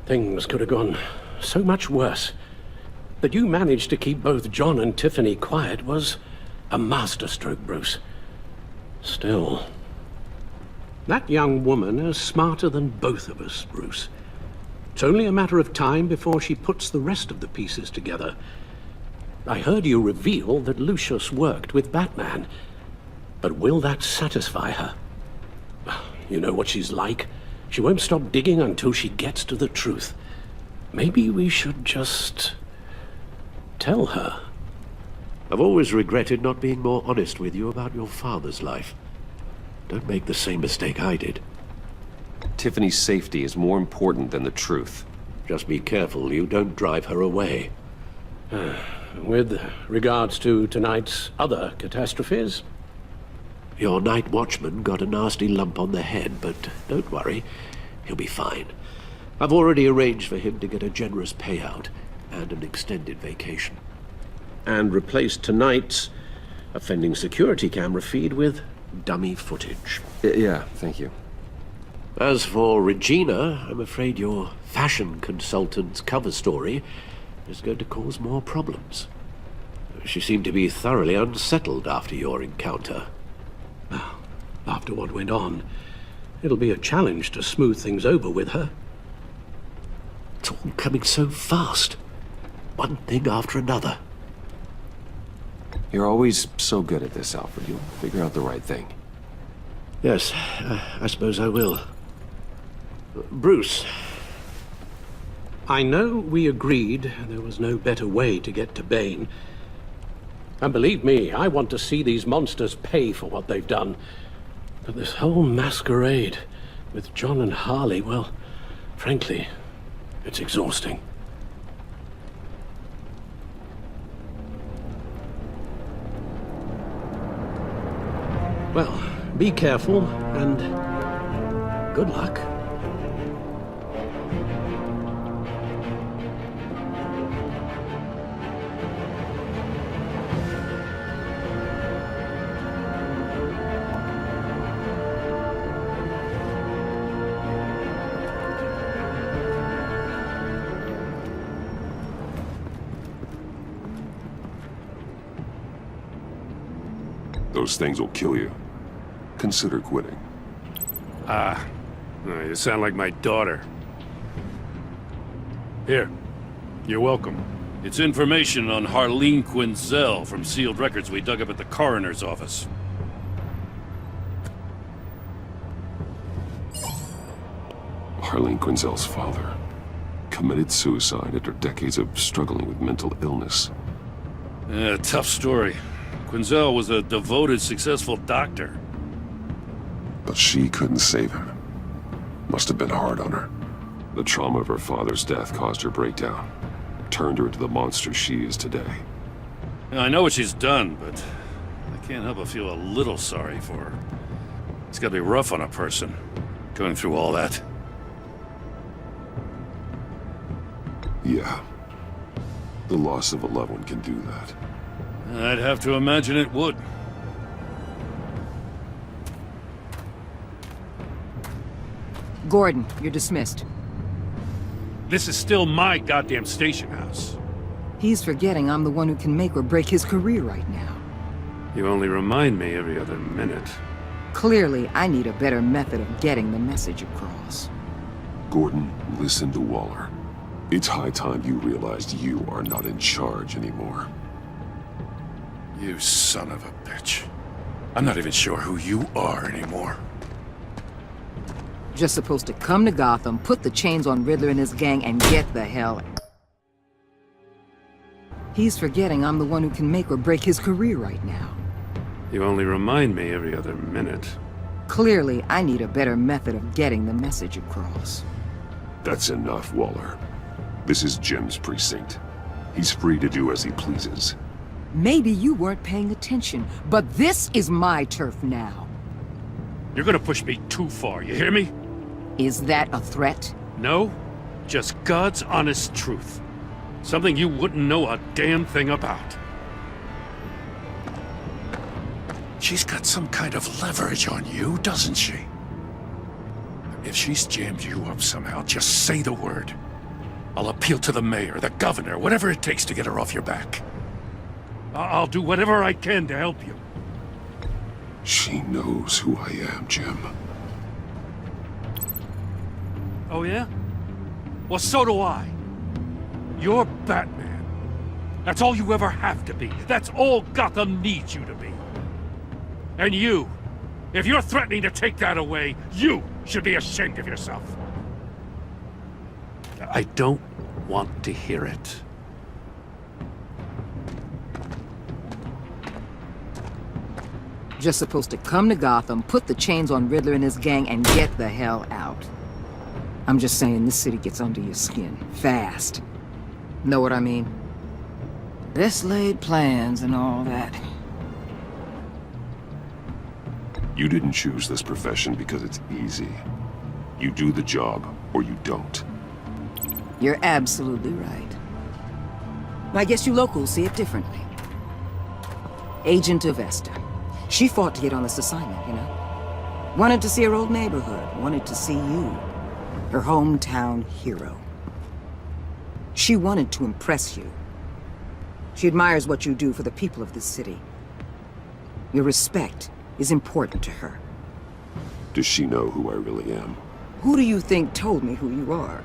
Things could have gone so much worse. That you managed to keep both John and Tiffany quiet was a masterstroke, Bruce. Still, that young woman is smarter than both of us, Bruce. It's only a matter of time before she puts the rest of the pieces together. I heard you reveal that Lucius worked with Batman. But will that satisfy her? You know what she's like. She won't stop digging until she gets to the truth. Maybe we should just tell her. I've always regretted not being more honest with you about your father's life. Don't make the same mistake I did. Tiffany's safety is more important than the truth. Just be careful you don't drive her away. With regards to tonight's other catastrophes, your night watchman got a nasty lump on the head, but don't worry, he'll be fine. I've already arranged for him to get a generous payout and an extended vacation. And replaced tonight's offending security camera feed with dummy footage. Yeah, thank you. As for Regina, I'm afraid your fashion consultant's cover story is going to cause more problems. She seemed to be thoroughly unsettled after your encounter. Now, after what went on, it'll be a challenge to smooth things over with her. It's all coming so fast. One thing after another. You're always so good at this, Alfred. You'll figure out the right thing. Yes, I suppose I will. Bruce, I know we agreed there was no better way to get to Bane. And believe me, I want to see these monsters pay for what they've done. But this whole masquerade with John and Harley, well, frankly, it's exhausting. Well, be careful, and good luck. Those things will kill you. Consider quitting. You sound like my daughter. Here, you're welcome. It's information on Harleen Quinzel from sealed records we dug up at the coroner's office. Harleen Quinzel's father committed suicide after decades of struggling with mental illness. Yeah, tough story. Quinzel was a devoted, successful doctor. But she couldn't save him. Must have been hard on her. The trauma of her father's death caused her breakdown. Turned her into the monster she is today. Yeah, I know what she's done, but I can't help but feel a little sorry for her. It's gotta be rough on a person, going through all that. Yeah. The loss of a loved one can do that. I'd have to imagine it would. Gordon, you're dismissed. This is still my goddamn station house. He's forgetting I'm the one who can make or break his career right now. You only remind me every other minute. Clearly, I need a better method of getting the message across. Gordon, listen to Waller. It's high time you realized you are not in charge anymore. You son of a bitch. I'm not even sure who you are anymore. Just supposed to come to Gotham, put the chains on Riddler and his gang, and get the hell. He's forgetting I'm the one who can make or break his career right now. You only remind me every other minute. Clearly, I need a better method of getting the message across. That's enough, Waller. This is Jim's precinct. He's free to do as he pleases. Maybe you weren't paying attention, but this is my turf now. You're gonna push me too far, you hear me? Is that a threat? No, just God's honest truth. Something you wouldn't know a damn thing about. She's got some kind of leverage on you, doesn't she? If she's jammed you up somehow, just say the word. I'll appeal to the mayor, the governor, whatever it takes to get her off your back. I'll do whatever I can to help you. She knows who I am, Jim. Oh yeah? Well, so do I. You're Batman. That's all you ever have to be. That's all Gotham needs you to be. And you, if you're threatening to take that away, you should be ashamed of yourself. I don't want to hear it. Just supposed to come to Gotham, put the chains on Riddler and his gang, and get the hell out. I'm just saying, this city gets under your skin. Fast. Know what I mean? Best laid plans and all that. You didn't choose this profession because it's easy. You do the job, or you don't. You're absolutely right. I guess you locals see it differently. Agent of Esther. She fought to get on this assignment, you know? Wanted to see her old neighborhood. Wanted to see you. Her hometown hero. She wanted to impress you. She admires what you do for the people of this city. Your respect is important to her. Does she know who I really am? Who do you think told me who you are?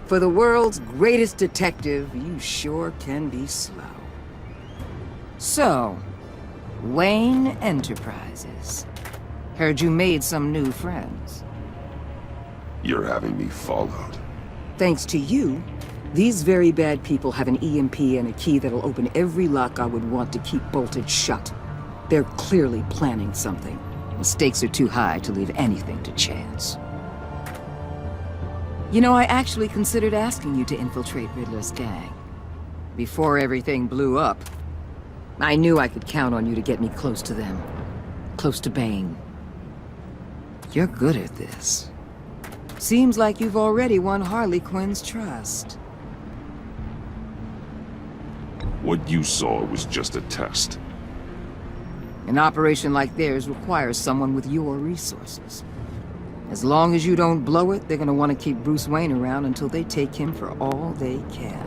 For the world's greatest detective, you sure can be slow. So, Wayne Enterprises. Heard you made some new friends. You're having me followed. Thanks to you, these very bad people have an EMP and a key that'll open every lock I would want to keep bolted shut. They're clearly planning something. The stakes are too high to leave anything to chance. You know, I actually considered asking you to infiltrate Riddler's gang. Before everything blew up, I knew I could count on you to get me close to them. Close to Bane. You're good at this. Seems like you've already won Harley Quinn's trust. What you saw was just a test. An operation like theirs requires someone with your resources. As long as you don't blow it, they're gonna want to keep Bruce Wayne around until they take him for all they can.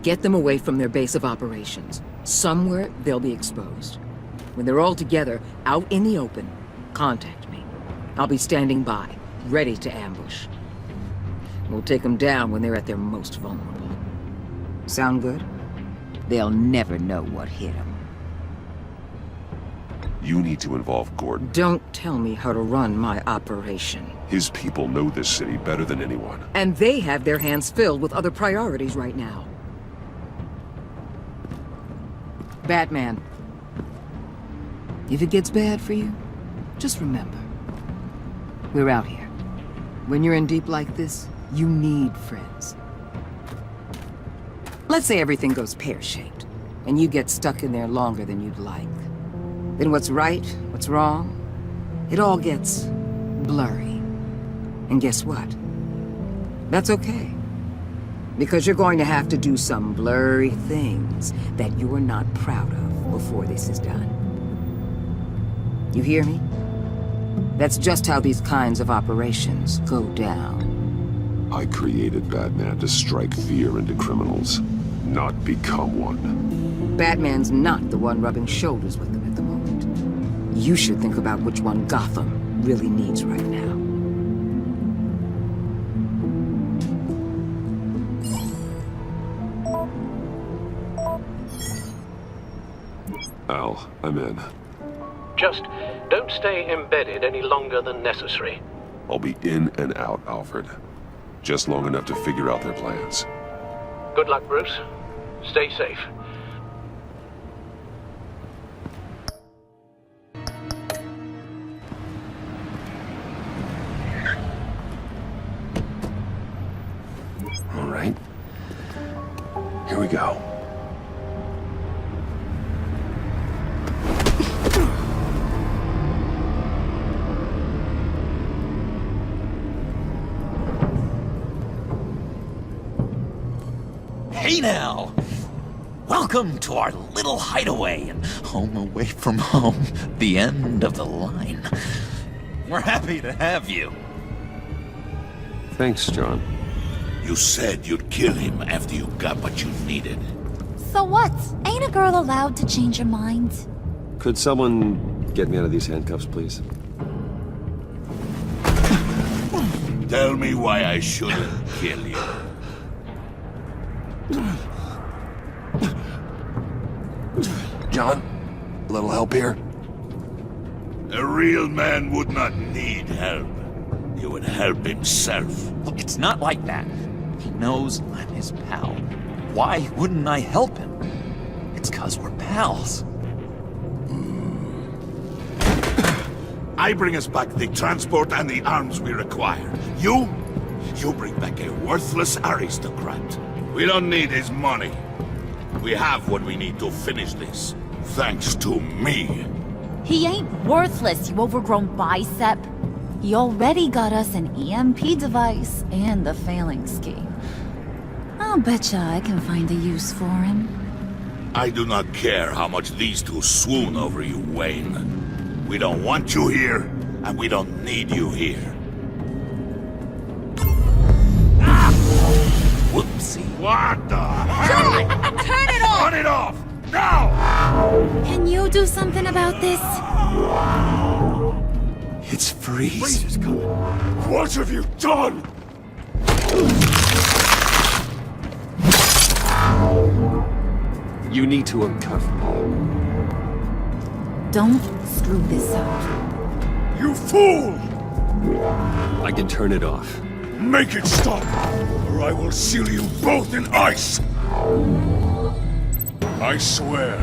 Get them away from their base of operations. Somewhere they'll be exposed. When they're all together, out in the open, contact me. I'll be standing by, ready to ambush. We'll take them down when they're at their most vulnerable. Sound good? They'll never know what hit them. You need to involve Gordon. Don't tell me how to run my operation. His people know this city better than anyone. And they have their hands filled with other priorities right now. Batman. If it gets bad for you, just remember. We're out here. When you're in deep like this, you need friends. Let's say everything goes pear-shaped, and you get stuck in there longer than you'd like. Then what's right, what's wrong, it all gets blurry. And guess what? That's okay. Because you're going to have to do some blurry things that you're not proud of before this is done. You hear me? That's just how these kinds of operations go down. I created Batman to strike fear into criminals, not become one. Batman's not the one rubbing shoulders with them at the moment. You should think about which one Gotham really needs right now. Al, I'm in. Just don't stay embedded any longer than necessary. I'll be in and out, Alfred. Just long enough to figure out their plans. Good luck, Bruce. Stay safe. All right. Here we go. Hey now! Welcome to our little hideaway and home away from home, the end of the line. We're happy to have you. Thanks, John. You said you'd kill him after you got what you needed. So what? Ain't a girl allowed to change her mind? Could someone get me out of these handcuffs, please? Tell me why I shouldn't kill you. John, a little help here? A real man would not need help. He would help himself. Look, it's not like that. He knows I'm his pal. Why wouldn't I help him? it's 'cause we're pals. I bring us back the transport and the arms we require. You bring back a worthless aristocrat. We don't need his money. We have what we need to finish this. Thanks to me. He ain't worthless, you overgrown bicep. He already got us an EMP device and the failing scheme. I'll betcha I can find a use for him. I do not care how much these two swoon over you, Wayne. We don't want you here, and we don't need you here. Ah! Whoopsie. What the hell? Turn it off! Turn it off! Now! Can you do something about this? It's Freeze. Freeze is coming. What have you done? You need to uncuff me. Don't screw this up. You fool! I can turn it off. Make it stop, or I will seal you both in ice! I swear,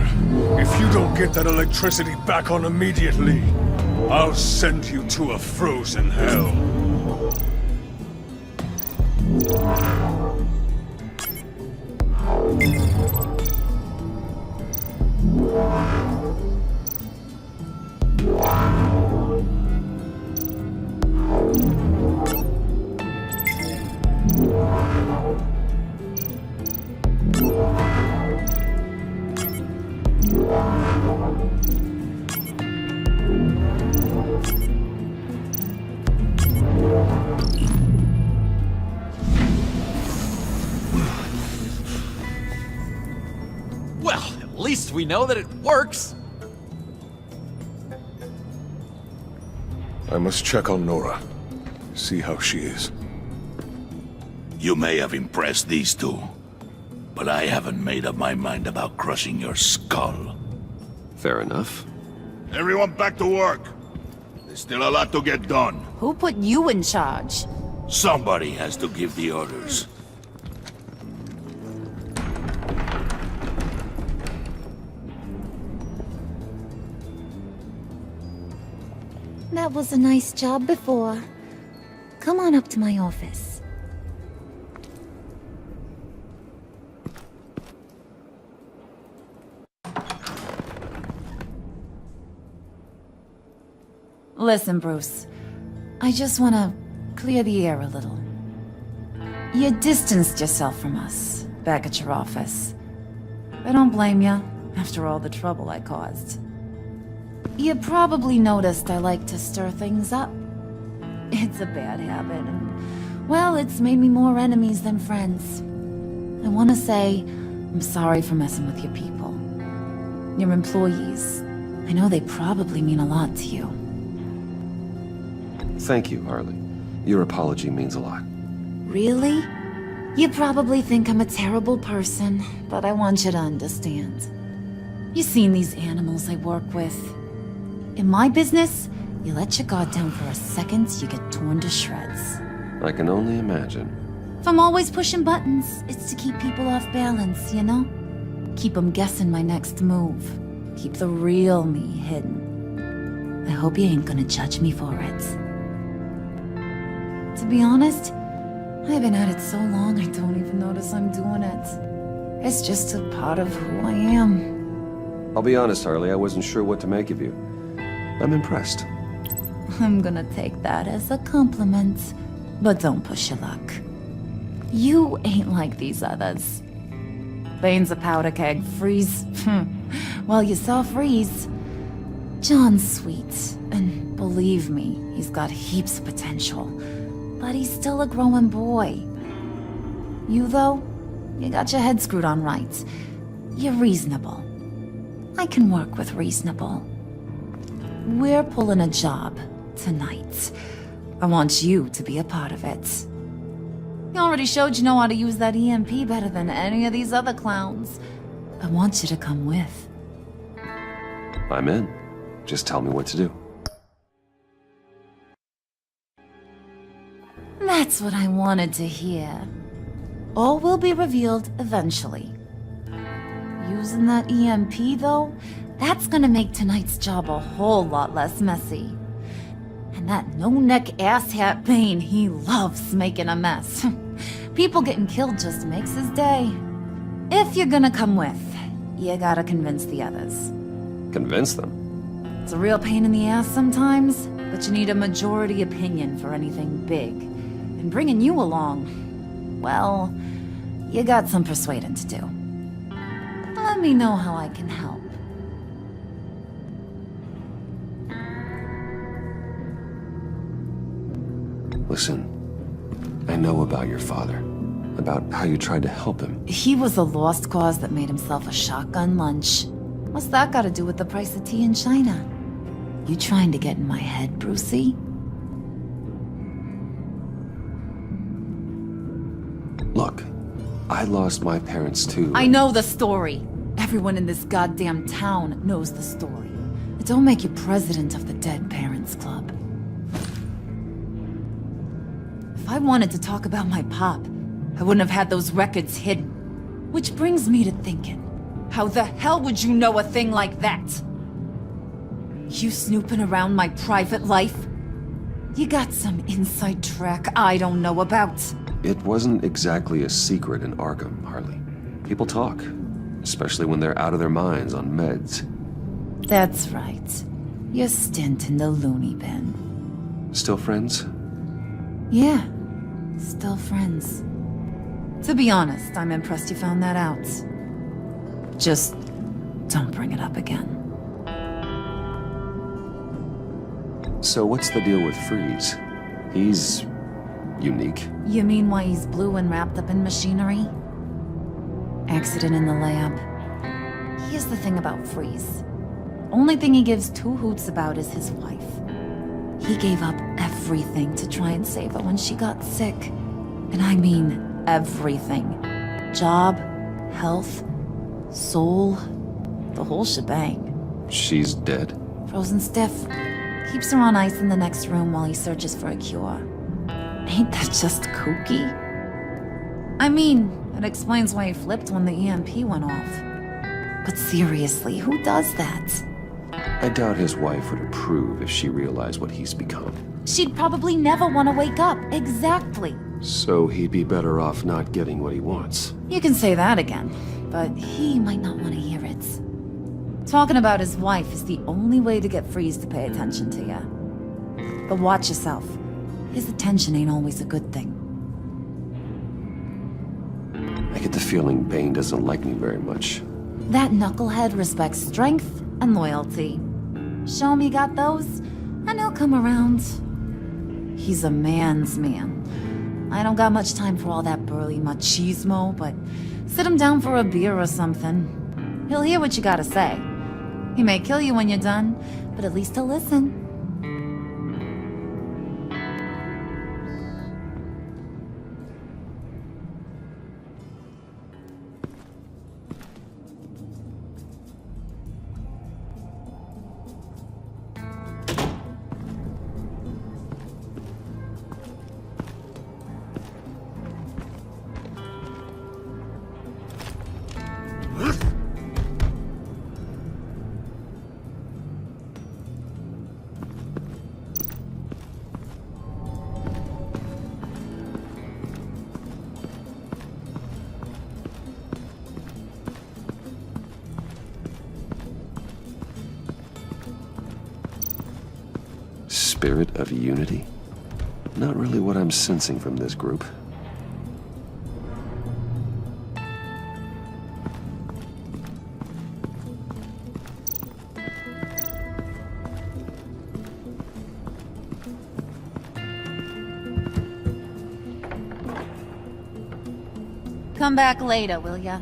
if you don't get that electricity back on immediately, I'll send you to a frozen hell. Well, at least we know that it works. I must check on Nora. See how she is. You may have impressed these two, but I haven't made up my mind about crushing your skull. Fair enough. Everyone back to work. There's still a lot to get done. Who put you in charge? Somebody has to give the orders. That was a nice job before. Come on up to my office. Listen, Bruce. I just want to clear the air a little. You distanced yourself from us back at your office. I don't blame you, after all the trouble I caused. You probably noticed I like to stir things up. It's a bad habit, and, well, it's made me more enemies than friends. I want to say I'm sorry for messing with your people. Your employees. I know they probably mean a lot to you. Thank you, Harley. Your apology means a lot. Really? You probably think I'm a terrible person, but I want you to understand. You've seen these animals I work with. In my business, you let your guard down for a second, you get torn to shreds. I can only imagine. If I'm always pushing buttons, it's to keep people off balance, you know? Keep them guessing my next move. Keep the real me hidden. I hope you ain't gonna judge me for it. To be honest, I've been at it so long I don't even notice I'm doing it. It's just a part of who I am. I'll be honest, Harley, I wasn't sure what to make of you. I'm impressed. I'm gonna take that as a compliment, but don't push your luck. You ain't like these others. Bane's a powder keg, Freeze. Well, you saw Freeze. John's sweet, and believe me, he's got heaps of potential. But he's still a growing boy. You, though, you got your head screwed on right. You're reasonable. I can work with reasonable. We're pulling a job tonight. I want you to be a part of it. You already showed you know how to use that EMP better than any of these other clowns. I want you to come with. I'm in. Just tell me what to do. That's what I wanted to hear. All will be revealed eventually. You Using that EMP, though, that's gonna make tonight's job a whole lot less messy. And that no-neck asshat Bane, he loves making a mess. People getting killed just makes his day. If you're gonna come with, you gotta convince the others. Convince them? It's a real pain in the ass sometimes, but you need a majority opinion for anything big. And bringing you along, well, you got some persuading to do. Let me know how I can help. Listen, I know about your father. About how you tried to help him. He was a lost cause that made himself a shotgun lunch. What's that got to do with the price of tea in China? You trying to get in my head, Brucey? Look, I lost my parents too. I know the story. Everyone in this goddamn town knows the story. It don't make you president of the Dead Parents Club. If I wanted to talk about my pop, I wouldn't have had those records hidden. Which brings me to thinking, how the hell would you know a thing like that? You snooping around my private life? You got some inside track I don't know about. It wasn't exactly a secret in Arkham, Harley. People talk, especially when they're out of their minds on meds. That's right. Your stint in the loony bin. Still friends? Yeah, still friends. To be honest, I'm impressed you found that out. Just don't bring it up again. So what's the deal with Freeze? He's unique. You mean why he's blue and wrapped up in machinery? Accident in the lab. Here's the thing about Freeze. Only thing he gives two hoots about is his wife. He gave up everything to try and save her when she got sick. And I mean everything. Job, health, soul, the whole shebang. She's dead? Frozen stiff. Keeps her on ice in the next room while he searches for a cure. Ain't that just kooky? I mean, it explains why he flipped when the EMP went off. But seriously, who does that? I doubt his wife would approve if she realized what he's become. She'd probably never want to wake up. Exactly. So he'd be better off not getting what he wants. You can say that again, but he might not want to hear it. Talking about his wife is the only way to get Freeze to pay attention to you. But watch yourself. His attention ain't always a good thing. I get the feeling Bane doesn't like me very much. That knucklehead respects strength and loyalty. Show him you got those, and he'll come around. He's a man's man. I don't got much time for all that burly machismo, but sit him down for a beer or something. He'll hear what you gotta say. He may kill you when you're done, but at least he'll listen. Spirit of unity? Not really what I'm sensing from this group. Come back later, will ya?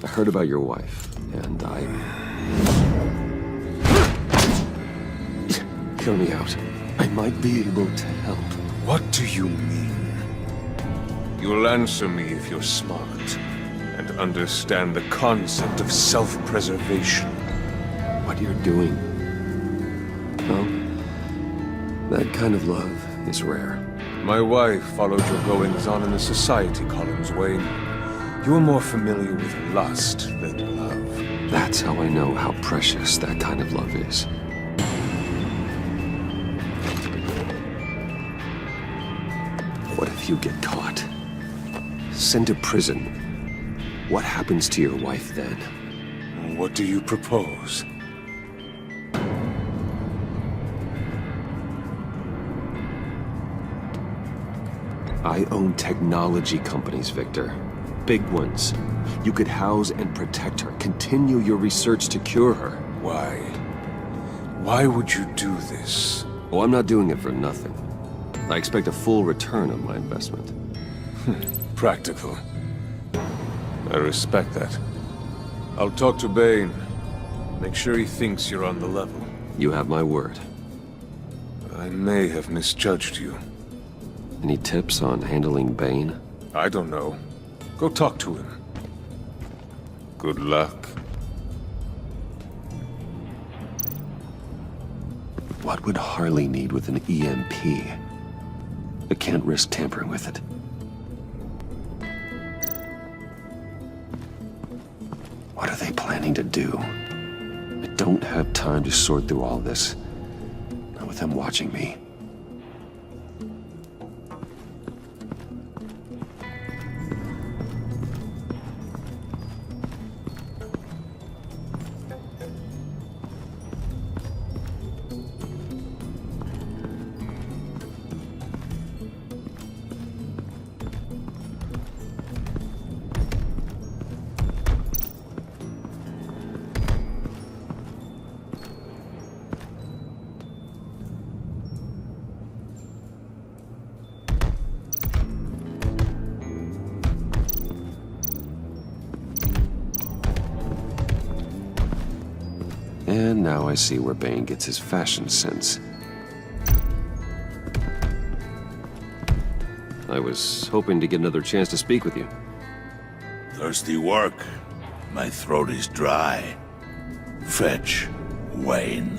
I heard about your wife, and I... Hear me out. I might be able to help. What do you mean? You'll answer me if you're smart and understand the concept of self-preservation. What you're doing... Well, that kind of love is rare. My wife followed your goings-on in the society columns, Wayne. You're more familiar with lust than love. That's how I know how precious that kind of love is. What if you get caught? Sent to prison? What happens to your wife then? What do you propose? I own technology companies, Victor. Big ones. You could house and protect her, continue your research to cure her. Why? Why would you do this? Oh, I'm not doing it for nothing. I expect a full return on my investment. Practical. I respect that. I'll talk to Bane. Make sure he thinks you're on the level. You have my word. I may have misjudged you. Any tips on handling Bane? I don't know. Go talk to him. Good luck. What would Harley need with an EMP? I can't risk tampering with it. What are they planning to do? I don't have time to sort through all this. Not with them watching me. And now I see where Bane gets his fashion sense. I was hoping to get another chance to speak with you. Thirsty work. My throat is dry. Fetch, Wayne.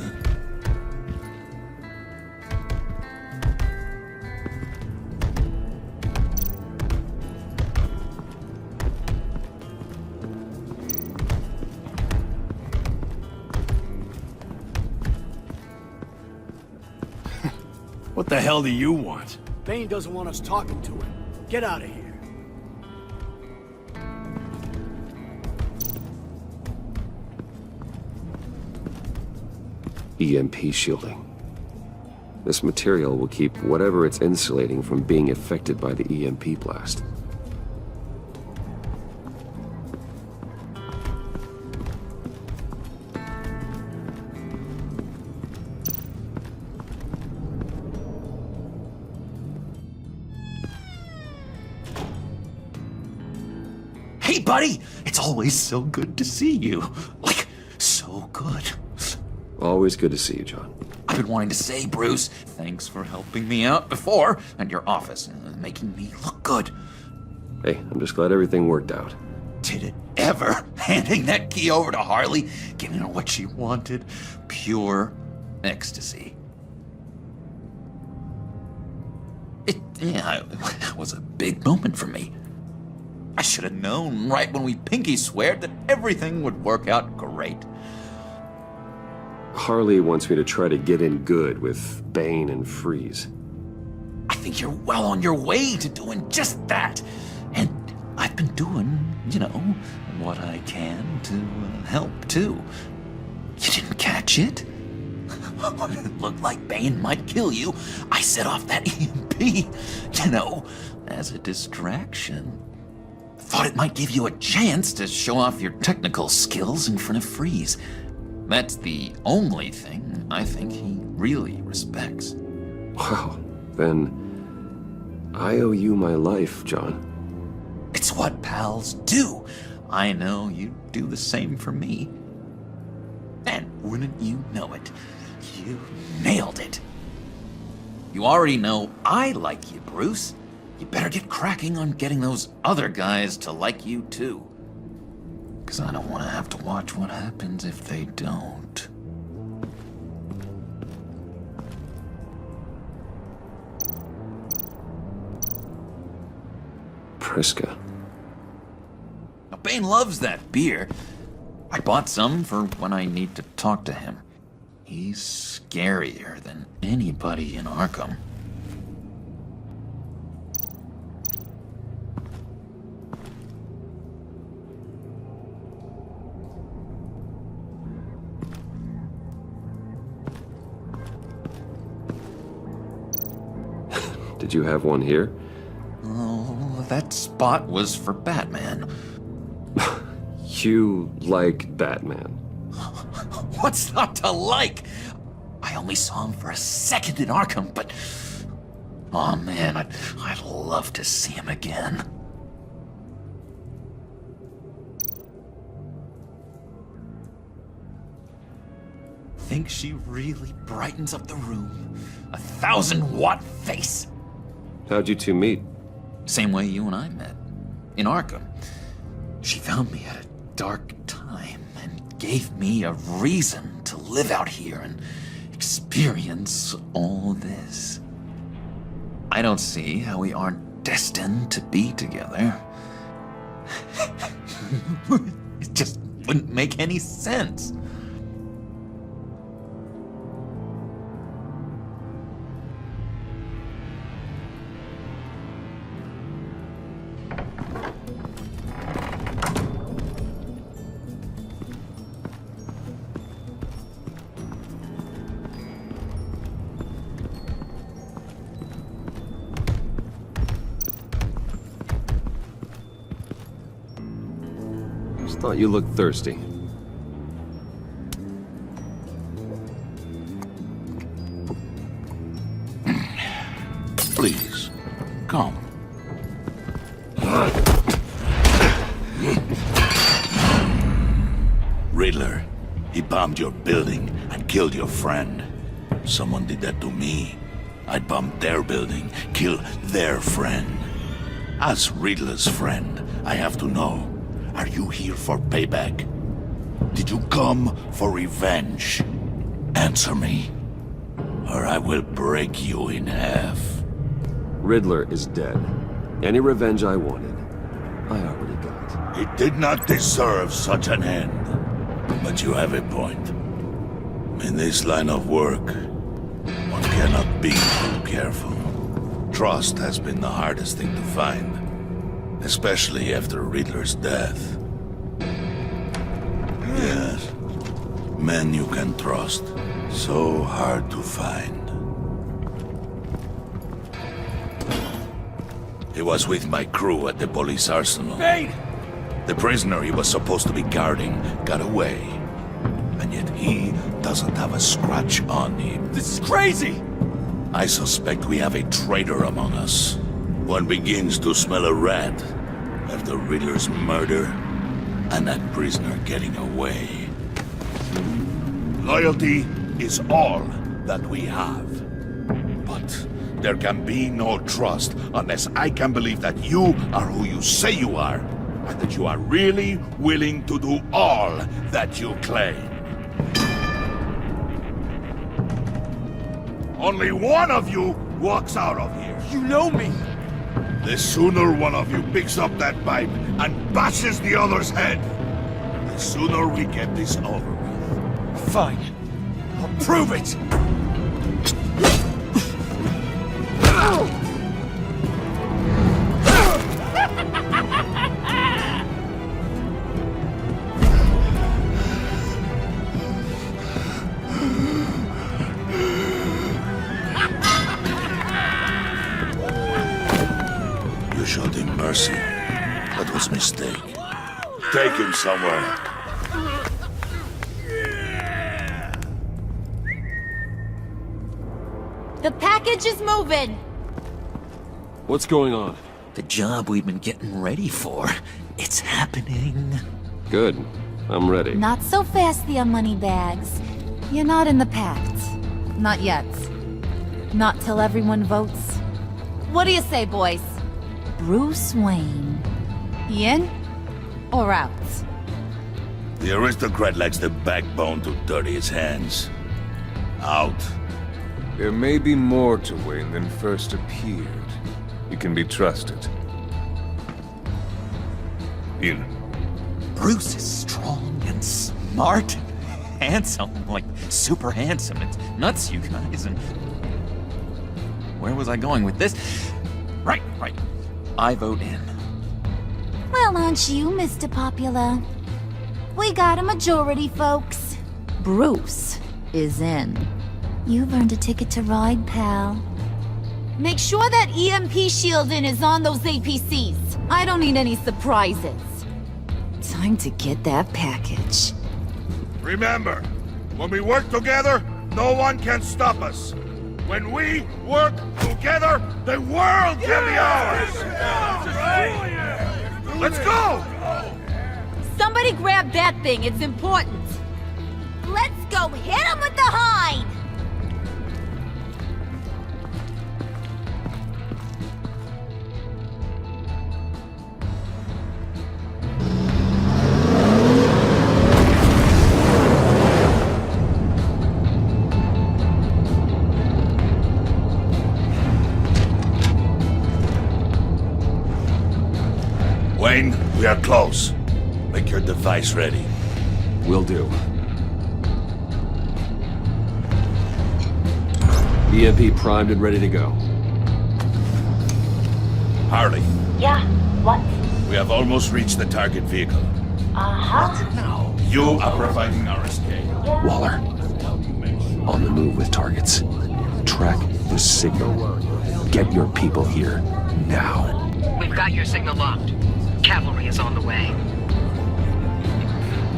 What the hell do you want? Bane doesn't want us talking to him. Get out of here. EMP shielding. This material will keep whatever it's insulating from being affected by the EMP blast. Hey, buddy! It's always so good to see you. Like, so good. Always good to see you, John. I've been wanting to say, Bruce, thanks for helping me out before, and your office, making me look good. Hey, I'm just glad everything worked out. Did it ever? Handing that key over to Harley, giving her what she wanted. Pure ecstasy. It was a big moment for me. I should have known right when we pinky sweared that everything would work out great. Harley wants me to try to get in good with Bane and Freeze. I think you're well on your way to doing just that. And I've been doing, what I can to help, too. You didn't catch it? It looked like Bane might kill you. I set off that EMP, as a distraction. Thought it might give you a chance to show off your technical skills in front of Freeze. That's the only thing I think he really respects. Wow, then I owe you my life, John. It's what pals do. I know you'd do the same for me. And wouldn't you know it, you nailed it. You already know I like you, Bruce. You better get cracking on getting those other guys to like you too. 'Cause I don't want to have to watch what happens if they don't. Priska. Now, Bane loves that beer. I bought some for when I need to talk to him. He's scarier than anybody in Arkham. Did you have one here? Oh, that spot was for Batman. You like Batman? What's not to like? I only saw him for a second in Arkham, but... oh man, I'd love to see him again. Think she really brightens up the room? 1,000-watt face! How'd you two meet? Same way you and I met. In Arkham. She found me at a dark time and gave me a reason to live out here and experience all this. I don't see how we aren't destined to be together. It just wouldn't make any sense. Thought you looked thirsty. Please, come. Riddler, he bombed your building and killed your friend. Someone did that to me. I'd bomb their building, kill their friend. As Riddler's friend, I have to know. Are you here for payback? Did you come for revenge? Answer me, or I will break you in half. Riddler is dead. Any revenge I wanted, I already got. He did not deserve such an end. But you have a point. In this line of work, one cannot be too careful. Trust has been the hardest thing to find. Especially after Riddler's death. Yes. Men you can trust. So hard to find. He was with my crew at the police arsenal. Bane! The prisoner he was supposed to be guarding got away. And yet he doesn't have a scratch on him. This is crazy! I suspect we have a traitor among us. One begins to smell a rat after Riddler's murder and that prisoner getting away. Loyalty is all that we have. But there can be no trust unless I can believe that you are who you say you are, and that you are really willing to do all that you claim. Only one of you walks out of here. You know me! The sooner one of you picks up that pipe and bashes the other's head, the sooner we get this over with. Fine. I'll prove it! You showed him mercy. That was a mistake. Take him somewhere. The package is moving! What's going on? The job we've been getting ready for. It's happening. Good. I'm ready. Not so fast, the Moneybags. You're not in the pact. Not yet. Not till everyone votes. What do you say, boys? Bruce Wayne. In or out? The aristocrat lacks the backbone to dirty his hands. Out. There may be more to Wayne than first appeared. He can be trusted. In. Bruce is strong and smart and handsome, like super handsome. It's nuts, you guys. And where was I going with this? Right. I vote in. Well, aren't you, Mr. Popular? We got a majority, folks. Bruce is in. You've earned a ticket to ride, pal. Make sure that EMP shielding is on those APCs. I don't need any surprises. Time to get that package. Remember, when we work together, no one can stop us. When we work together, the world can be ours! Let's go! Somebody grab that thing, it's important. Let's go hit him with the hide! Wayne, we are close. Make your device ready. Will do. EMP primed and ready to go. Harley, Yeah, what? we have almost reached the target vehicle. Uh-huh. Now, you are providing our escape. Waller. On the move with targets. Track the signal. Get your people here, now. We've got your signal locked. Cavalry is on the way.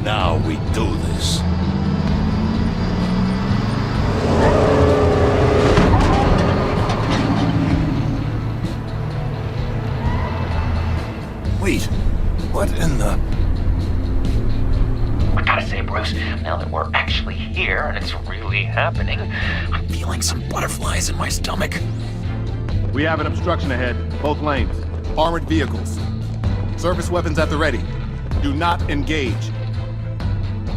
Now we do this. Wait, what in the... I gotta say, Bruce, now that we're actually here and it's really happening, I'm feeling some butterflies in my stomach. We have an obstruction ahead, both lanes. Armored vehicles. Service weapons at the ready. Do not engage.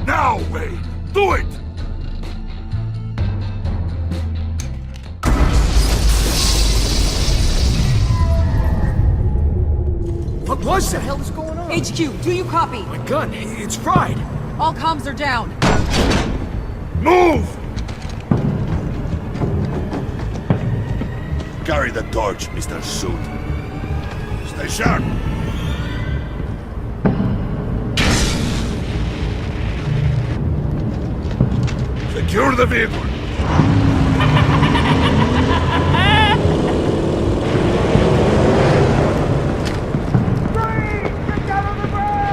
Now, Wayne! Do it! What was that? What the hell is going on? HQ, do you copy? My gun, it's fried. All comms are down. Move! Carry the torch, Mr. Suit. Stay sharp. Secure the vehicle.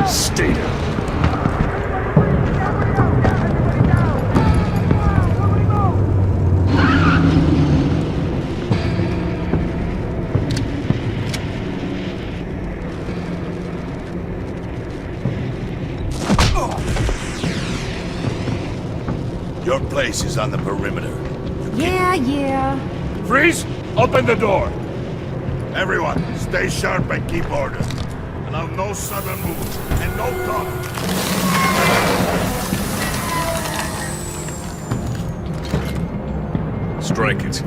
Stay down. Your place is on the perimeter. Yeah. Freeze! Open the door! Everyone, stay sharp and keep order. Allow no sudden moves and no talk. Strike it.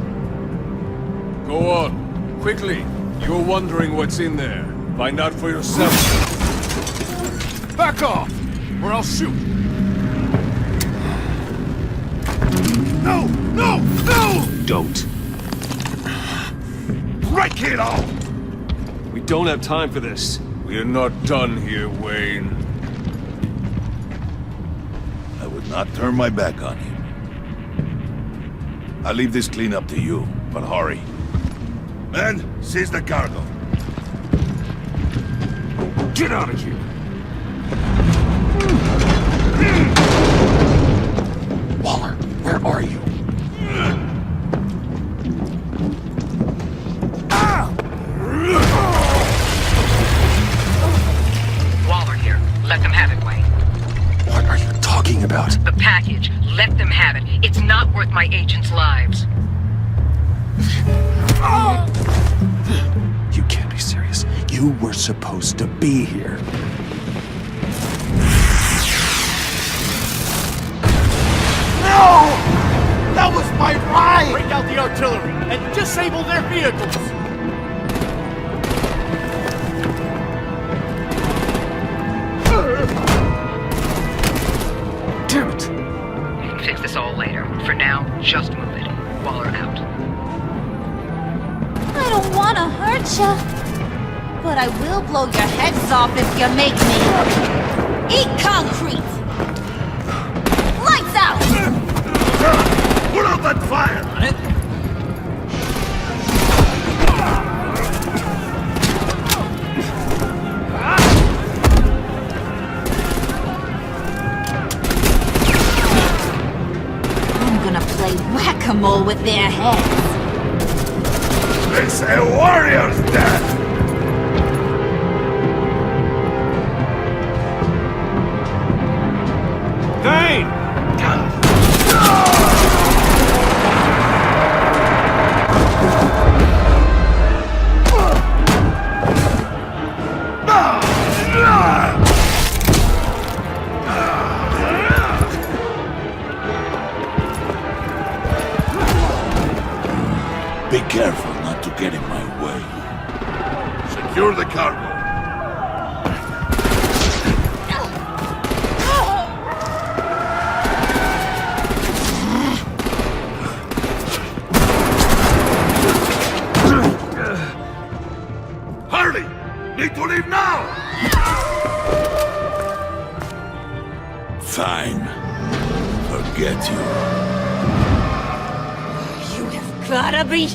Go on. Quickly. You're wondering what's in there. Find out for yourself. Back off! Or I'll shoot! No! No! No! Don't. Break it off! We don't have time for this. We're not done here, Wayne. I would not turn my back on you. I'll leave this clean up to you, but hurry. Men, seize the cargo. Get out of here! Waller, where are you? that way. What are you talking about? The package. Let them have it. It's not worth my agents' lives. You can't be serious. You were supposed to be here. No! That was my ride! Break out the artillery and disable their vehicles! Damn it! You can fix this all later. For now, just move it. Waller out. I don't want to hurt ya, but I will blow your heads off if you make me. Eat concrete! Lights out! Put out that fire! I'm gonna play whack-a-mole with their heads. It's a warrior's death! Dane! Be careful not to get in my way. Secure the cargo. Hurry! Need to leave now! Fine. Forget you. You have gotta be...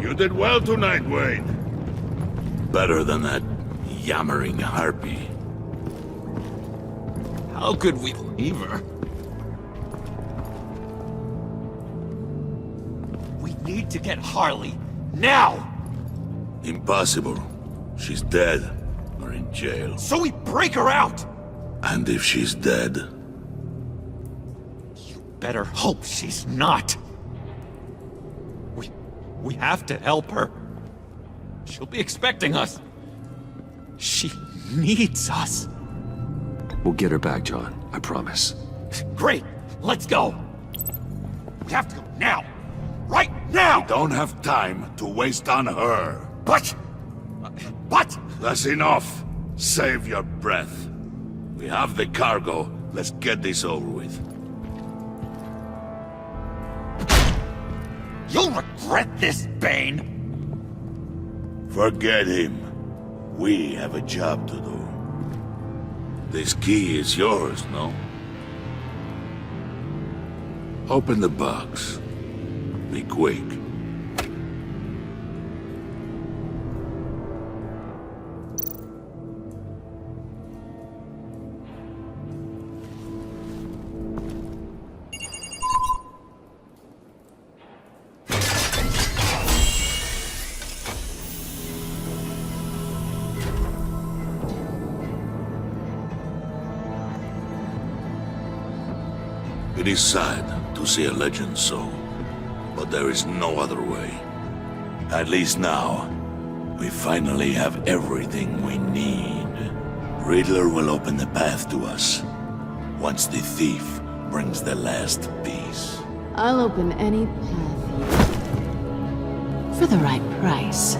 You did well tonight, Wayne. Better than that yammering harpy. How could we leave her? We need to get Harley, now! Impossible. She's dead, or in jail. So we break her out! And if she's dead... Better hope she's not. We have to help her. She'll be expecting us. She needs us. We'll get her back, John. I promise. Great. Let's go. We have to go now. Right now! We don't have time to waste on her. But... That's enough. Save your breath. We have the cargo. Let's get this over with. You'll regret this, Bane! Forget him. We have a job to do. This key is yours, no? Open the box. Be quick. It is sad to see a legend so, but there is no other way. At least now, we finally have everything we need. Riddler will open the path to us, once the thief brings the last piece. I'll open any path you... for the right price.